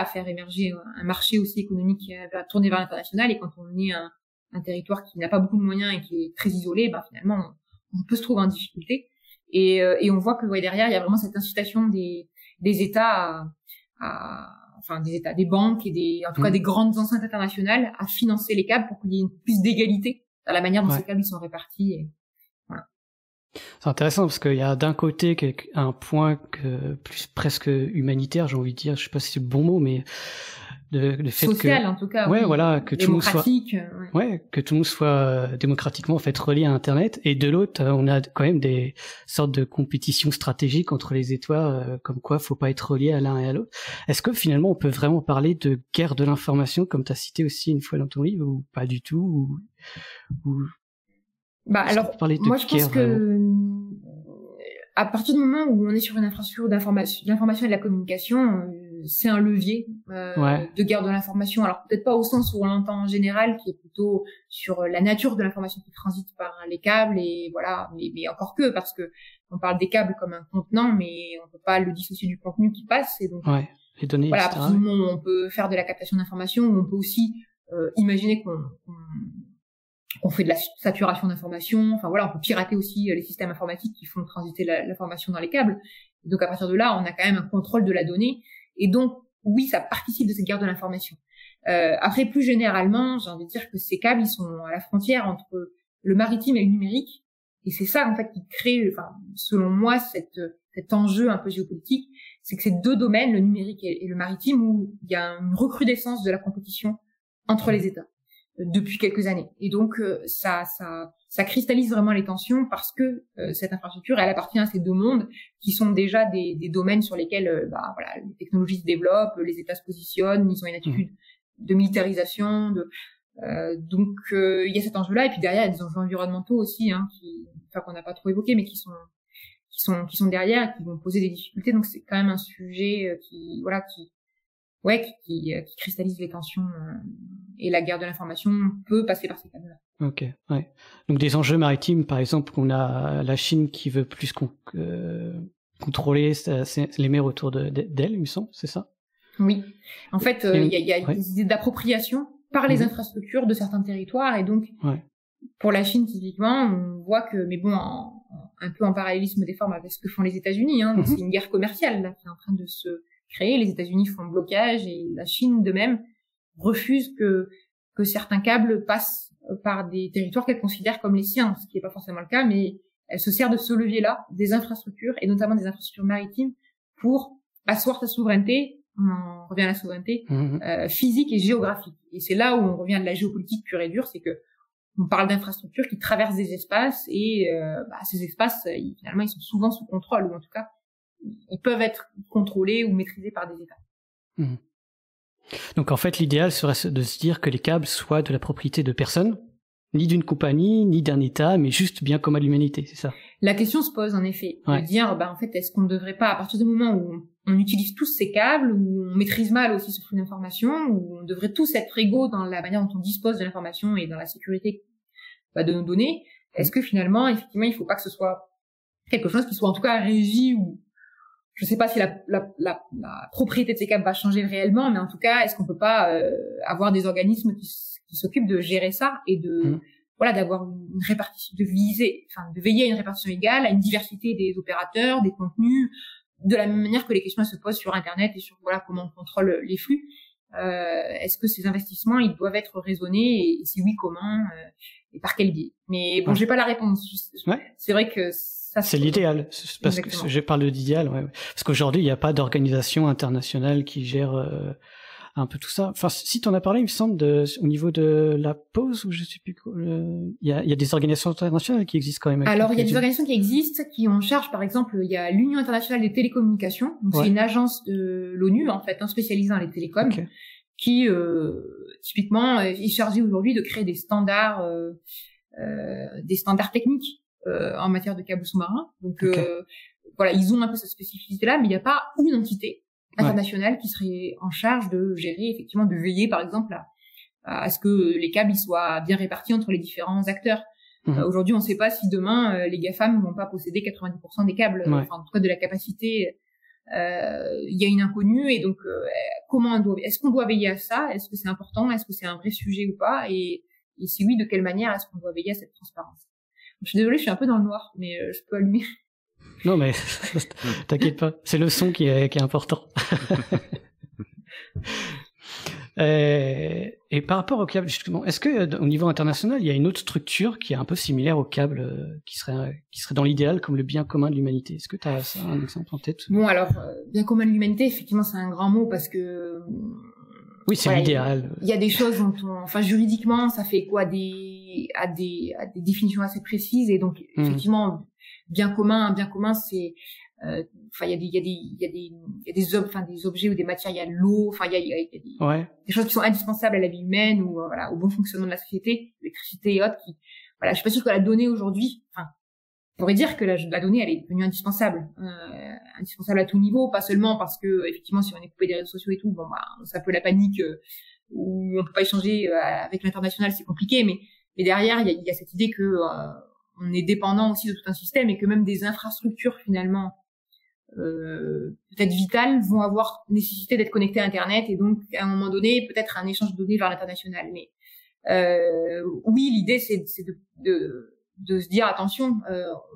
faire émerger un marché aussi économique qui va tourner vers l'international. Et quand on est un territoire qui n'a pas beaucoup de moyens et qui est très isolé, finalement on peut se trouver en difficulté. Et on voit que derrière il y a vraiment cette incitation des États des banques et en tout cas des grandes enceintes internationales à financer les câbles pour qu'il y ait plus d'égalité dans la manière dont ces câbles sont répartis. Et voilà. C'est intéressant parce qu'il y a d'un côté un point plus presque humanitaire, j'ai envie de dire, je sais pas si c'est le bon mot, mais le fait social en tout cas. Ouais, voilà, que tout le monde soit que tout le monde soit démocratiquement en fait relié à Internet, et de l'autre, on a quand même des sortes de compétitions stratégiques entre les États, comme quoi faut pas être relié à l'un et à l'autre. Est-ce que finalement on peut vraiment parler de guerre de l'information comme tu as cité aussi une fois dans ton livre, ou pas du tout, alors moi je pense que à partir du moment où on est sur une infrastructure d'information et de la communication, c'est un levier de guerre de l'information. Alors peut-être pas au sens où on l'entend en général, qui est plutôt sur la nature de l'information qui transite par les câbles, et voilà, mais encore que, parce que on parle des câbles comme un contenant, mais on peut pas le dissocier du contenu qui passe. Et donc les données, voilà, etc. À partir du moment où on peut faire de la captation d'informations, on peut aussi imaginer qu'on fait de la saturation d'informations. Enfin voilà, on peut pirater aussi les systèmes informatiques qui font transiter l'information dans les câbles. Et donc à partir de là, on a quand même un contrôle de la donnée. Et donc oui, ça participe de cette guerre de l'information. Après, plus généralement, j'ai envie de dire que ces câbles, ils sont à la frontière entre le maritime et le numérique. Et c'est ça en fait qui crée, selon moi, cet enjeu un peu géopolitique, c'est que ces deux domaines, le numérique et le maritime, où il y a une recrudescence de la compétition entre les États depuis quelques années. Et donc ça cristallise vraiment les tensions, parce que cette infrastructure, elle appartient à ces deux mondes qui sont déjà des domaines sur lesquels les technologies se développent, les États se positionnent, ils ont une attitude de militarisation, donc il y a cet enjeu-là. Et puis derrière, il y a des enjeux environnementaux aussi, qu'on n'a pas trop évoqués, mais qui sont derrière et qui vont poser des difficultés. Donc c'est quand même un sujet qui cristallise les tensions, et la guerre de l'information peut passer par ces canaux-là. Ok, ouais. Donc des enjeux maritimes, par exemple, on a la Chine qui veut plus contrôler les mers autour d'elle, il me semble, c'est ça? Oui. En fait, il y a des idées d'appropriation par les infrastructures de certains territoires, et donc pour la Chine typiquement, on voit que, mais bon, un peu en parallélisme des formes avec ce que font les États-Unis. Hein. C'est une guerre commerciale là, qui est en train de se créer. Les États-Unis font blocage et la Chine de même refuse que certains câbles passent par des territoires qu'elle considère comme les siens, ce qui n'est pas forcément le cas, mais elle se sert de ce levier-là, des infrastructures, et notamment des infrastructures maritimes, pour asseoir sa souveraineté, on revient à la souveraineté, physique et géographique. Et c'est là où on revient de la géopolitique pure et dure, c'est que on parle d'infrastructures qui traversent des espaces, et ces espaces, finalement, ils sont souvent sous contrôle, ou en tout cas, ils peuvent être contrôlés ou maîtrisés par des États. Mmh. Donc en fait, l'idéal serait de se dire que les câbles soient de la propriété de personne, ni d'une compagnie, ni d'un État, mais juste bien commun de l'humanité, c'est ça? La question se pose en effet, de dire, en fait, est-ce qu'on ne devrait pas, à partir du moment où on utilise tous ces câbles, où on maîtrise mal aussi ce flux d'informations, où on devrait tous être égaux dans la manière dont on dispose de l'information et dans la sécurité de nos données, est-ce que finalement, effectivement, il ne faut pas que ce soit quelque chose qui soit en tout cas régi, ou je ne sais pas si la propriété de ces câbles va changer réellement, mais en tout cas, est-ce qu'on peut pas avoir des organismes qui s'occupent de gérer ça et d'avoir une répartition, de veiller à une répartition égale, à une diversité des opérateurs, des contenus, de la même manière que les questions se posent sur Internet et sur comment on contrôle les flux. Est-ce que ces investissements, ils doivent être raisonnés, et si oui, comment, et par quel biais? Mais bon, j'ai pas la réponse. C'est vrai que ça, c'est l'idéal, parce que je parle d'idéal, parce qu'aujourd'hui il n'y a pas d'organisation internationale qui gère un peu tout ça. Enfin, si t'en as parlé, il me semble, au niveau de la pause, ou je sais plus quoi, il y a des organisations internationales qui existent quand même. Alors, il y a des organisations qui existent, qui ont en charge, par exemple, il y a l'Union internationale des télécommunications, donc c'est une agence de l'ONU, en fait, spécialisée dans les télécoms, qui, typiquement, est chargée aujourd'hui de créer des standards techniques, en matière de câbles sous-marins. Donc, ils ont un peu cette spécificité-là, mais il n'y a pas une entité internationale qui serait en charge de gérer, effectivement, de veiller, par exemple, à ce que les câbles ils soient bien répartis entre les différents acteurs. Aujourd'hui, on ne sait pas si demain, les GAFAM ne vont pas posséder 90% des câbles, enfin, en tout cas de la capacité. Il y a une inconnue, et donc, est-ce qu'on doit veiller à ça? Est-ce que c'est important? Est-ce que c'est un vrai sujet ou pas? Et si oui, de quelle manière est-ce qu'on doit veiller à cette transparence? Je suis désolée, je suis un peu dans le noir, mais je peux allumer. Non, mais t'inquiète pas, c'est le son qui est important. Et par rapport au câble, justement, est-ce que au niveau international, il y a une autre structure qui est un peu similaire au câble, qui serait dans l'idéal comme le bien commun de l'humanité? Est-ce que tu as un exemple en tête? Bon, alors, bien commun de l'humanité, effectivement, c'est un grand mot, parce que oui, c'est l'idéal. Il y a des choses dont juridiquement, ça fait quoi, à des définitions assez précises, et donc effectivement, bien commun, c'est, il y a des objets ou des matières, il y a l'eau, il y a des choses qui sont indispensables à la vie humaine, ou au bon fonctionnement de la société, l'électricité et autres. Je suis pas sûre que la donnée aujourd'hui, on pourrait dire que la donnée, elle est devenue indispensable à tout niveau, pas seulement parce que effectivement, si on est coupé des réseaux sociaux et tout, c'est un peu la panique, où on peut pas échanger avec l'international, c'est compliqué, mais derrière, il y a cette idée que on est dépendant aussi de tout un système, et que même des infrastructures finalement peut-être vitales vont avoir nécessité d'être connectées à Internet, et donc à un moment donné peut-être un échange de données vers l'international. Mais oui, l'idée c'est de se dire attention,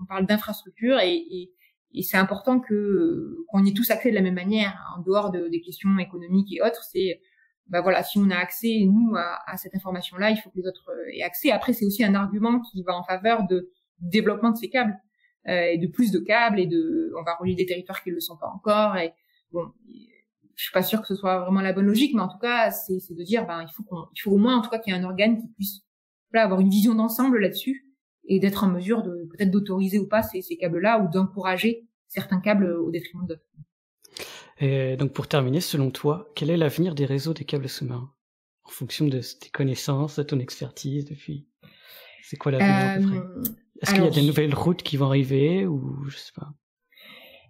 on parle d'infrastructure, et c'est important qu'on y ait tous accès de la même manière, en dehors des questions économiques et autres. C'est si on a accès, nous, à cette information-là, il faut que les autres aient accès. Après, c'est aussi un argument qui va en faveur du développement de ces câbles, et de plus de câbles, et on va relier des territoires qui ne le sont pas encore. Et bon, je suis pas sûre que ce soit vraiment la bonne logique, mais en tout cas, c'est de dire, il faut au moins, en tout cas, qu'il y ait un organe qui puisse, avoir une vision d'ensemble là-dessus, et d'être en mesure peut-être d'autoriser ou pas ces câbles-là, ou d'encourager certains câbles au détriment d'autres. Et donc, pour terminer, selon toi, quel est l'avenir des réseaux des câbles sous-marins? En fonction de tes connaissances, de ton expertise depuis, c'est quoi l'avenir à peu près? Est-ce qu'il y a des nouvelles routes qui vont arriver, ou je sais pas?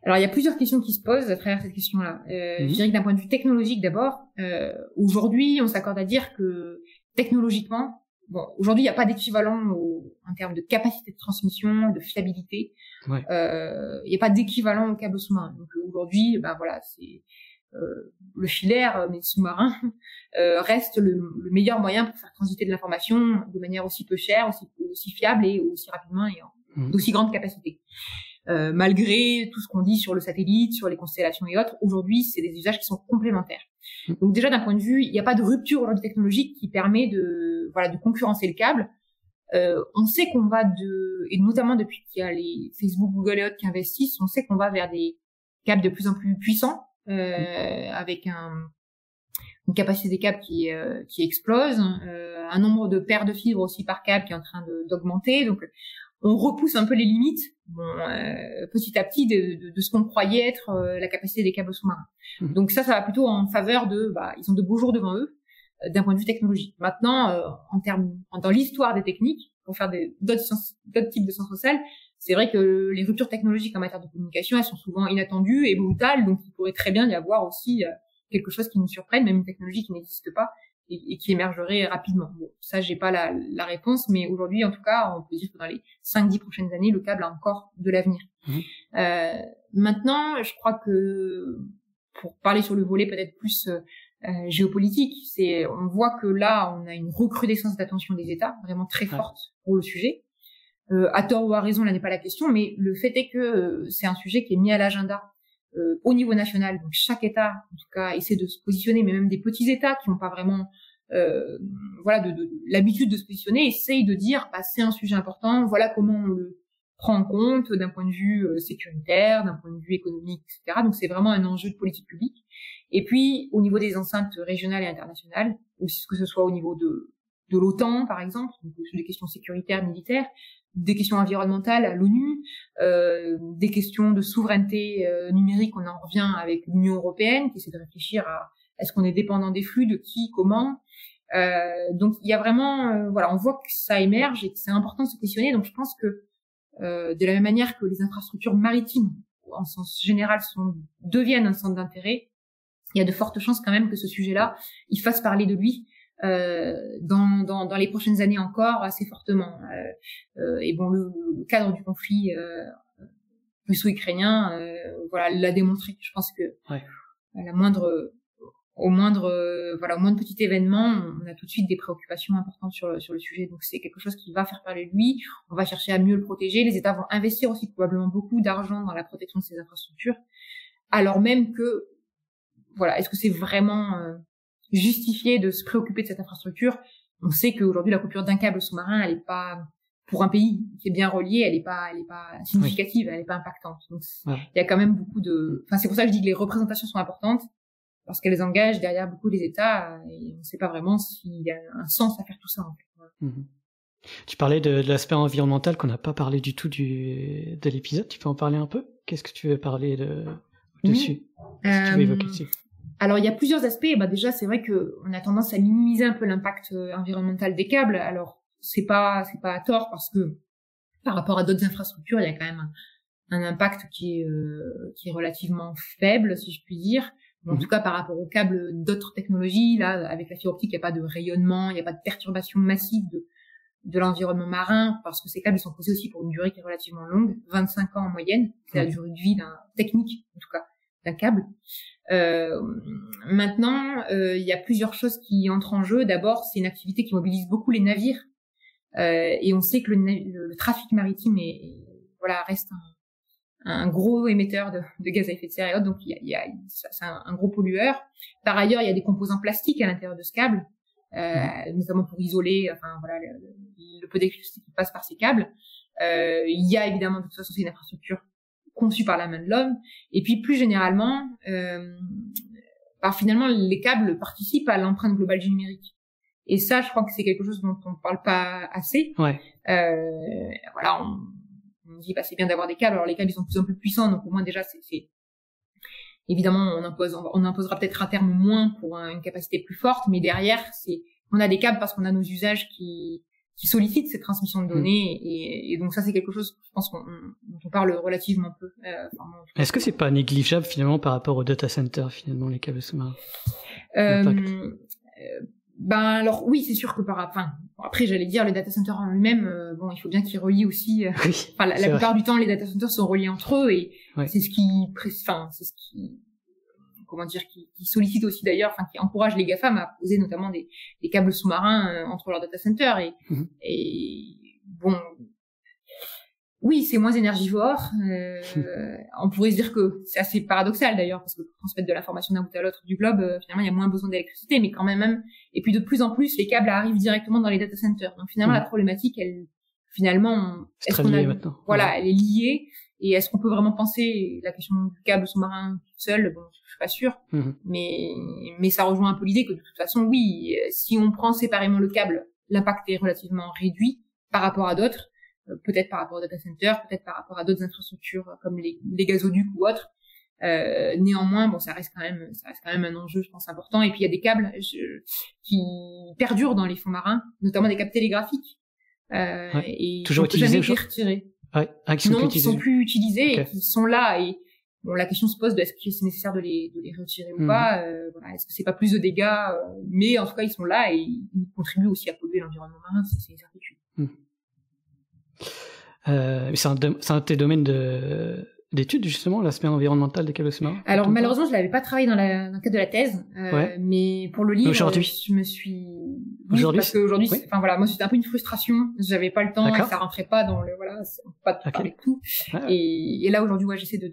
Alors, il y a plusieurs questions qui se posent à travers cette question-là. Je dirais que d'un point de vue technologique, d'abord, aujourd'hui, on s'accorde à dire que technologiquement, aujourd'hui, il n'y a pas d'équivalent en termes de capacité de transmission, de fiabilité. Il n'y a pas d'équivalent au câble sous-marin. Donc aujourd'hui, c'est le filaire, mais sous-marin, reste le meilleur moyen pour faire transiter de l'information de manière aussi peu chère, aussi fiable, et aussi rapidement, et d'aussi grande capacité. Malgré tout ce qu'on dit sur le satellite, sur les constellations et autres, aujourd'hui, c'est des usages qui sont complémentaires. Donc déjà, d'un point de vue, il n'y a pas de rupture aujourd'hui technologique qui permet de concurrencer le câble. On sait qu'on va et notamment depuis qu'il y a les Facebook, Google et autres qui investissent, on sait qu'on va vers des câbles de plus en plus puissants, avec une capacité des câbles qui explose, un nombre de paires de fibres aussi par câble qui est en train d'augmenter. Donc, on repousse un peu les limites, petit à petit, de ce qu'on croyait être la capacité des câbles sous-marins. Donc ça va plutôt en faveur ils ont de beaux jours devant eux, d'un point de vue technologique. Maintenant, dans l'histoire des techniques, pour faire d'autres types de sciences sociales, c'est vrai que les ruptures technologiques en matière de communication, elles sont souvent inattendues et brutales, donc il pourrait très bien y avoir aussi quelque chose qui nous surprenne, même une technologie qui n'existe pas et qui émergerait rapidement. Bon, ça, j'ai pas la réponse, mais aujourd'hui, en tout cas, on peut dire que dans les 5-10 prochaines années, le câble a encore de l'avenir. Maintenant, je crois que, pour parler sur le volet peut-être plus géopolitique, on voit que là, on a une recrudescence d'attention des États, vraiment très forte pour le sujet. À tort ou à raison, là n'est pas la question, mais le fait est que c'est un sujet qui est mis à l'agenda au niveau national. Donc chaque État, en tout cas, essaie de se positionner, mais même des petits États qui n'ont pas vraiment l'habitude de se positionner, essayent de dire c'est un sujet important, voilà comment on le prend en compte d'un point de vue sécuritaire, d'un point de vue économique, etc. Donc c'est vraiment un enjeu de politique publique. Et puis au niveau des enceintes régionales et internationales, ou que ce soit au niveau de l'OTAN par exemple, donc sur des questions sécuritaires, militaires, des questions environnementales à l'ONU, des questions de souveraineté numérique, on en revient avec l'Union européenne qui essaie de réfléchir à est-ce qu'on est dépendant des flux, de qui, comment. Donc il y a vraiment, on voit que ça émerge et que c'est important de se questionner. Donc je pense que de la même manière que les infrastructures maritimes, en sens général, deviennent un centre d'intérêt, il y a de fortes chances quand même que ce sujet-là, il fasse parler de lui dans les prochaines années encore assez fortement. Et bon, le cadre du conflit russo-ukrainien, l'a démontré. Je pense que au moindre petit événement, on a tout de suite des préoccupations importantes sur le sujet. Donc c'est quelque chose qui va faire parler de lui. On va chercher à mieux le protéger. Les États vont investir aussi probablement beaucoup d'argent dans la protection de ces infrastructures, alors même que est-ce que c'est vraiment justifié de se préoccuper de cette infrastructure? On sait qu'aujourd'hui la coupure d'un câble sous-marin, elle est pas, pour un pays qui est bien relié, elle est pas significative, elle est pas impactante. Donc il y a quand même beaucoup c'est pour ça que je dis que les représentations sont importantes, parce qu'elles engagent derrière beaucoup les États, et on ne sait pas vraiment s'il y a un sens à faire tout ça, en fait. Tu parlais de l'aspect environnemental qu'on n'a pas parlé du tout de l'épisode. Tu peux en parler un peu? Qu'est-ce que tu veux parler dessus? Si tu veux évoquer dessus. Alors, il y a plusieurs aspects. Déjà, c'est vrai qu'on a tendance à minimiser un peu l'impact environnemental des câbles. Alors, c'est pas à tort, parce que par rapport à d'autres infrastructures, il y a quand même un impact qui est relativement faible, si je puis dire. En tout cas, par rapport aux câbles d'autres technologies, là, avec la fibre optique, il n'y a pas de rayonnement, il n'y a pas de perturbation massive de l'environnement marin, parce que ces câbles, ils sont posés aussi pour une durée qui est relativement longue, 25 ans en moyenne. C'est la durée de vie technique, en tout cas, d'un câble. Maintenant, il y a plusieurs choses qui entrent en jeu. D'abord, c'est une activité qui mobilise beaucoup les navires, et on sait que le trafic maritime reste un gros émetteur de gaz à effet de serre et autres, donc c'est un gros pollueur. Par ailleurs, il y a des composants plastiques à l'intérieur de ce câble, notamment pour isoler le peu d'électricité qui passe par ces câbles. Il y a évidemment, de toute façon, c'est une infrastructure conçue par la main de l'homme. Et puis plus généralement, finalement, les câbles participent à l'empreinte globale du numérique. Et ça, je crois que c'est quelque chose dont on ne parle pas assez. On dit c'est bien d'avoir des câbles. Alors les câbles, ils sont de plus en plus puissants, donc au moins déjà c'est évidemment on imposera peut-être à terme moins pour une capacité plus forte, mais derrière on a des câbles parce qu'on a nos usages qui sollicitent cette transmission de données, et donc ça c'est quelque chose, je pense, dont on parle relativement peu. Est-ce que c'est pas négligeable finalement par rapport au data center, finalement, les câbles sous-marins? Alors oui, c'est sûr que après j'allais dire, le data center en lui-même, il faut bien qu'il relie aussi. La plupart du temps, les data centers sont reliés entre eux, et c'est ce qui qui sollicite aussi d'ailleurs, qui encourage les GAFAM à poser notamment des câbles sous-marins entre leurs data centers, Oui, c'est moins énergivore. On pourrait se dire que c'est assez paradoxal d'ailleurs, parce que pour transmettre de l'information d'un bout à l'autre du globe, finalement, il y a moins besoin d'électricité, mais quand même. Et puis de plus en plus, les câbles arrivent directement dans les data centers. Donc finalement, la problématique, elle, finalement, est-ce qu'on a maintenant. Voilà, elle est liée. Et est-ce qu'on peut vraiment penser la question du câble sous-marin toute seule? Bon, je suis pas sûre. Mais ça rejoint un peu l'idée que de toute façon, oui, si on prend séparément le câble, l'impact est relativement réduit par rapport à d'autres. Peut-être par rapport aux data centers, peut-être par rapport à d'autres infrastructures comme les gazoducs ou autres. Néanmoins, bon, ça reste quand même un enjeu, je pense, important. Et puis il y a des câbles qui perdurent dans les fonds marins, notamment des câbles télégraphiques, et toujours qui n'ont jamais utilisés, été retirés. Qui sont plus utilisés et qui sont là. Et bon, la question se pose de est-ce que c'est nécessaire de les retirer ou pas. Voilà, est-ce que c'est pas plus de dégâts, mais en tout cas ils sont là et ils contribuent aussi à polluer l'environnement marin, c'est une certitude. C'est un de tes domaines d'études, justement, l'aspect environnemental des câbles sous-marins? Alors, malheureusement, je l'avais pas travaillé dans le cadre de la thèse, mais pour le livre, je me suis... Aujourd'hui? Parce qu'aujourd'hui, enfin voilà, moi, c'était un peu une frustration. J'avais pas le temps, et ça rentrait pas dans le, voilà, pas de parler de tout. Et là, aujourd'hui, j'essaie de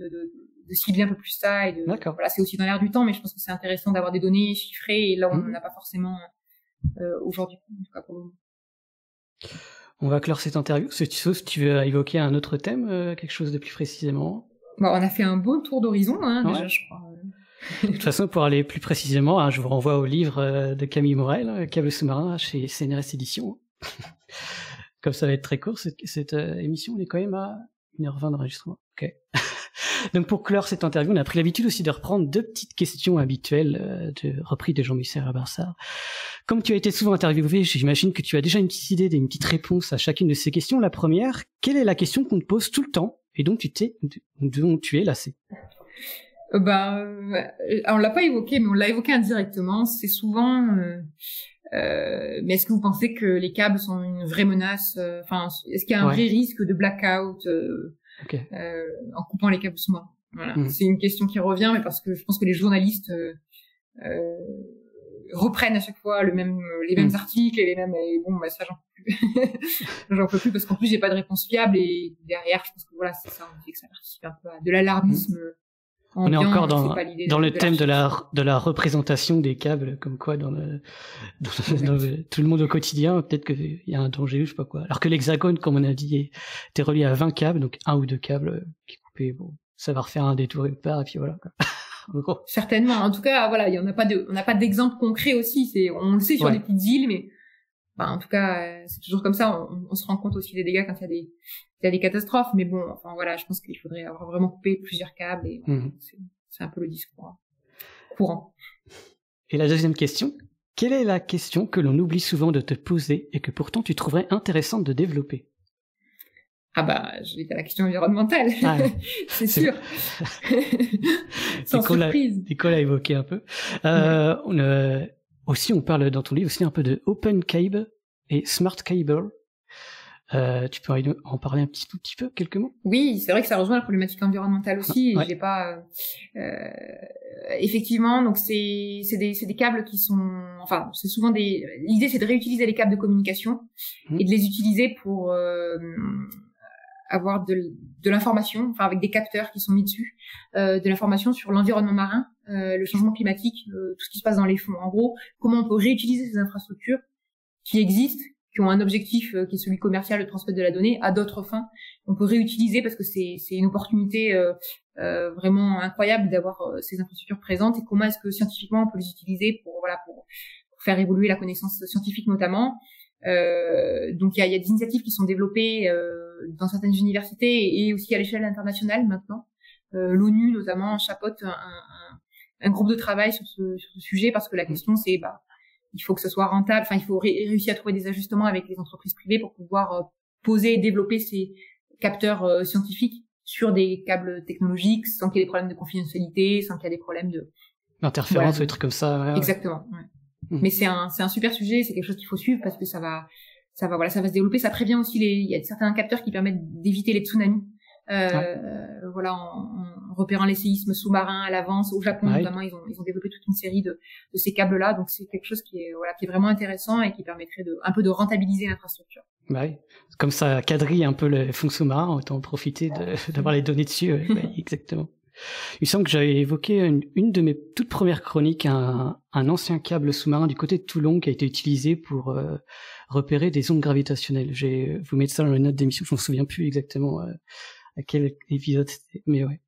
cibler un peu plus ça et voilà, c'est aussi dans l'air du temps, mais je pense que c'est intéressant d'avoir des données chiffrées et là, on n'en a pas forcément, aujourd'hui, en tout cas pour le moment. On va clore cette interview. Sauf si tu veux évoquer un autre thème, quelque chose de plus précisément. Bon, on a fait un bon tour d'horizon, déjà, je crois. De toute façon, pour aller plus précisément, je vous renvoie au livre de Camille Morel, Câble sous-marin, chez CNRS Éditions. Comme ça va être très court, cette émission, on est quand même à 1h20 d'enregistrement. Ok. Donc pour clore cette interview, on a pris l'habitude aussi de reprendre 2 petites questions habituelles reprises de Jean-Michel Rabarsard. Comme tu as été souvent interviewé, j'imagine que tu as déjà une petite idée, une petite réponse à chacune de ces questions. La première, quelle est la question qu'on te pose tout le temps et dont tu es lassé? On l'a pas évoqué, mais on l'a évoqué indirectement. C'est souvent, mais est-ce que vous pensez que les câbles sont une vraie menace? Enfin, est-ce qu'il y a un vrai risque de blackout en coupant les câbles sous-marins? Voilà. C'est une question qui revient, mais parce que je pense que les journalistes reprennent à chaque fois les mêmes articles et les mêmes. Et bon, ça j'en peux plus parce qu'en plus j'ai pas de réponse fiable et derrière, je pense que voilà, c'est ça, on dit que ça participe un peu à de l'alarmisme. On est encore dans le thème de la représentation des câbles, comme quoi dans tout le monde au quotidien, peut-être qu'il y a un danger ou je sais pas quoi. Alors que l'hexagone, comme on a dit, était relié à 20 câbles, donc 1 ou 2 câbles qui coupaient, bon, ça va refaire un détour et part, et puis voilà, quoi. Certainement. En tout cas, voilà, on n'a pas d'exemple concret aussi. On le sait sur des petites îles, mais en tout cas, c'est toujours comme ça. On se rend compte aussi des dégâts quand il y a des catastrophes. Mais bon, enfin voilà, je pense qu'il faudrait avoir vraiment coupé plusieurs câbles. Et c'est un peu le discours courant. Et la deuxième question, quelle est la question que l'on oublie souvent de te poser et que pourtant tu trouverais intéressante de développer? Je vais dire la question environnementale, c'est sûr. Sans surprise. Nicole a évoqué un peu. Aussi, on parle dans ton livre aussi un peu de Open Cable et Smart Cable. Tu peux en parler un tout petit peu, quelques mots? Oui, c'est vrai que ça rejoint la problématique environnementale aussi. Et j'ai pas, effectivement, donc c'est des câbles qui sont, enfin, c'est souvent l'idée c'est de réutiliser les câbles de communication et de les utiliser pour, avoir de l'information, enfin avec des capteurs qui sont mis dessus, de l'information sur l'environnement marin, le changement climatique, tout ce qui se passe dans les fonds. En gros, comment on peut réutiliser ces infrastructures qui existent, qui ont un objectif qui est celui commercial de transmettre de la donnée à d'autres fins. On peut réutiliser parce que c'est une opportunité vraiment incroyable d'avoir ces infrastructures présentes et comment est-ce que scientifiquement on peut les utiliser pour faire évoluer la connaissance scientifique notamment. Donc il y a des initiatives qui sont développées dans certaines universités et aussi à l'échelle internationale maintenant. L'ONU notamment chapeaute un groupe de travail sur ce sujet parce que la question c'est il faut que ce soit rentable, enfin il faut réussir à trouver des ajustements avec les entreprises privées pour pouvoir poser et développer ces capteurs scientifiques sur des câbles technologiques sans qu'il y ait des problèmes de confidentialité, sans qu'il y ait des problèmes d'interférence ou des trucs comme ça. Exactement. Ouais. Mais c'est un super sujet, c'est quelque chose qu'il faut suivre parce que ça va se développer. Ça prévient aussi il y a certains capteurs qui permettent d'éviter les tsunamis. En repérant les séismes sous-marins à l'avance. Au Japon notamment, ils ont développé toute une série de ces câbles-là. Donc c'est quelque chose qui est vraiment intéressant et qui permettrait un peu de rentabiliser l'infrastructure. Bah oui. Comme ça quadrille un peu le fond sous-marin, autant en profiter d'avoir les données dessus. Bah, exactement. Il semble que j'avais évoqué une de mes toutes premières chroniques, un ancien câble sous-marin du côté de Toulon qui a été utilisé pour repérer des ondes gravitationnelles. Je vais vous mettre ça dans les notes d'émission, je m'en souviens plus exactement à quel épisode c'était, mais ouais.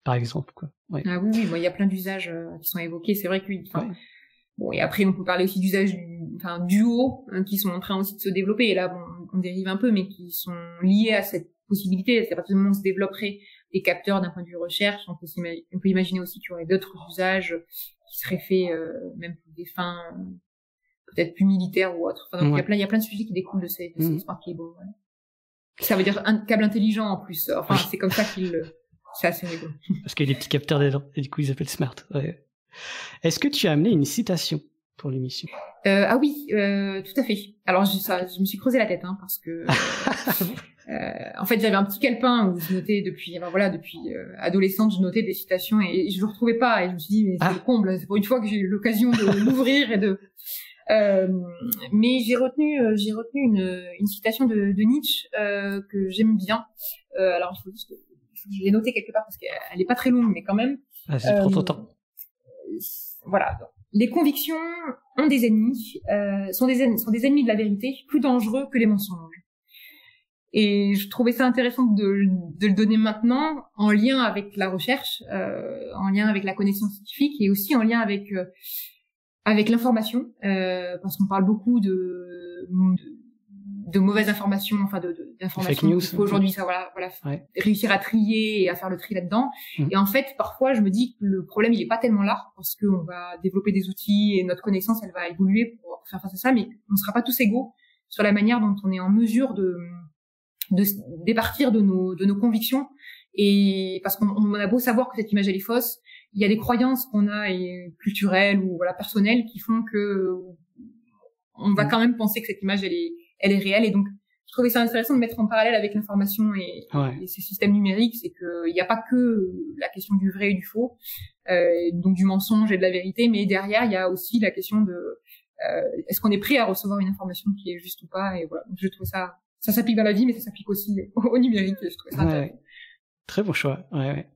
Par exemple, quoi. Ouais. Ah oui, il y a plein d'usages qui sont évoqués. C'est vrai que bon, et après on peut parler aussi d'usages duo qui sont en train aussi de se développer. Et là, bon, on dérive un peu, mais qui sont liés à cette possibilité. C'est à partir du moment où on se développerait des capteurs d'un point de vue recherche, on peut imaginer aussi qu'il y aurait d'autres usages qui seraient faits même pour des fins peut-être plus militaires ou autres. Enfin, donc il y a plein de sujets qui découlent de ces smart cables. Ouais. Ça veut dire un câble intelligent en plus. Enfin, c'est comme ça c'est assez rigolo. Parce qu'il y a des petits capteurs dedans, et du coup ils s'appellent smart. Ouais. Est-ce que tu as amené une citation pour l'émission? Ah oui, tout à fait. Alors je me suis creusé la tête, parce que en fait j'avais un petit calepin où je notais depuis adolescente, je notais des citations et je le retrouvais pas et je me suis dit mais c'est le comble, c'est pour une fois que j'ai eu l'occasion de l'ouvrir et de mais j'ai retenu une citation de Nietzsche que j'aime bien. Alors il faut juste que je l'ai notée quelque part parce qu'elle est pas très longue mais quand même. Vas-y, prends ton temps. Voilà. Les convictions ont des ennemis, sont des ennemis de la vérité, plus dangereux que les mensonges. Et je trouvais ça intéressant de le donner maintenant, en lien avec la recherche, en lien avec la connaissance scientifique, et aussi en lien avec l'information, parce qu'on parle beaucoup de mauvaises informations, enfin d'informations qu'il faut aujourd'hui, ça réussir à trier et à faire le tri là-dedans. Et en fait, parfois, je me dis que le problème, il est pas tellement là, parce qu'on va développer des outils et notre connaissance, elle va évoluer pour faire face à ça, mais on sera pas tous égaux sur la manière dont on est en mesure de départir de nos convictions. Et parce qu'on a beau savoir que cette image elle est fausse, il y a des croyances qu'on a et culturelles ou personnelles qui font que on va quand même penser que cette image elle est réelle. Et donc je trouvais ça intéressant de mettre en parallèle avec l'information et ces systèmes numériques, c'est que il n'y a pas que la question du vrai et du faux, donc du mensonge et de la vérité, mais derrière il y a aussi la question de est-ce qu'on est prêt à recevoir une information qui est juste ou pas. Et voilà, donc je trouve ça s'applique dans la vie, mais ça s'applique aussi au numérique. Et je trouvais ça intéressant. Ouais. Très bon choix. Ouais.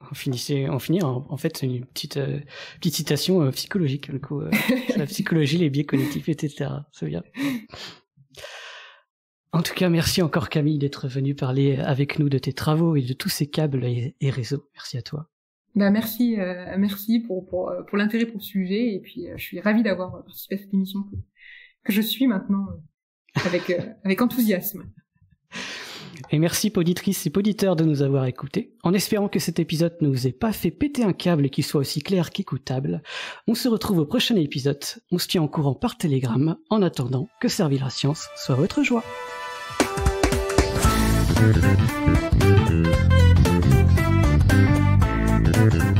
On finit en fait une petite citation psychologique, du coup, la psychologie, les biais cognitifs, etc. C'est bien. En tout cas, merci encore Camille d'être venue parler avec nous de tes travaux et de tous ces câbles et réseaux. Merci à toi. Merci pour l'intérêt pour le sujet, et puis je suis ravie d'avoir participé à cette émission que je suis maintenant avec enthousiasme. Et merci auditrices et auditeurs de nous avoir écoutés. En espérant que cet épisode ne vous ait pas fait péter un câble et qu'il soit aussi clair qu'écoutable, on se retrouve au prochain épisode. On se tient au courant par Telegram. En attendant, que servir la science soit votre joie. Thank you.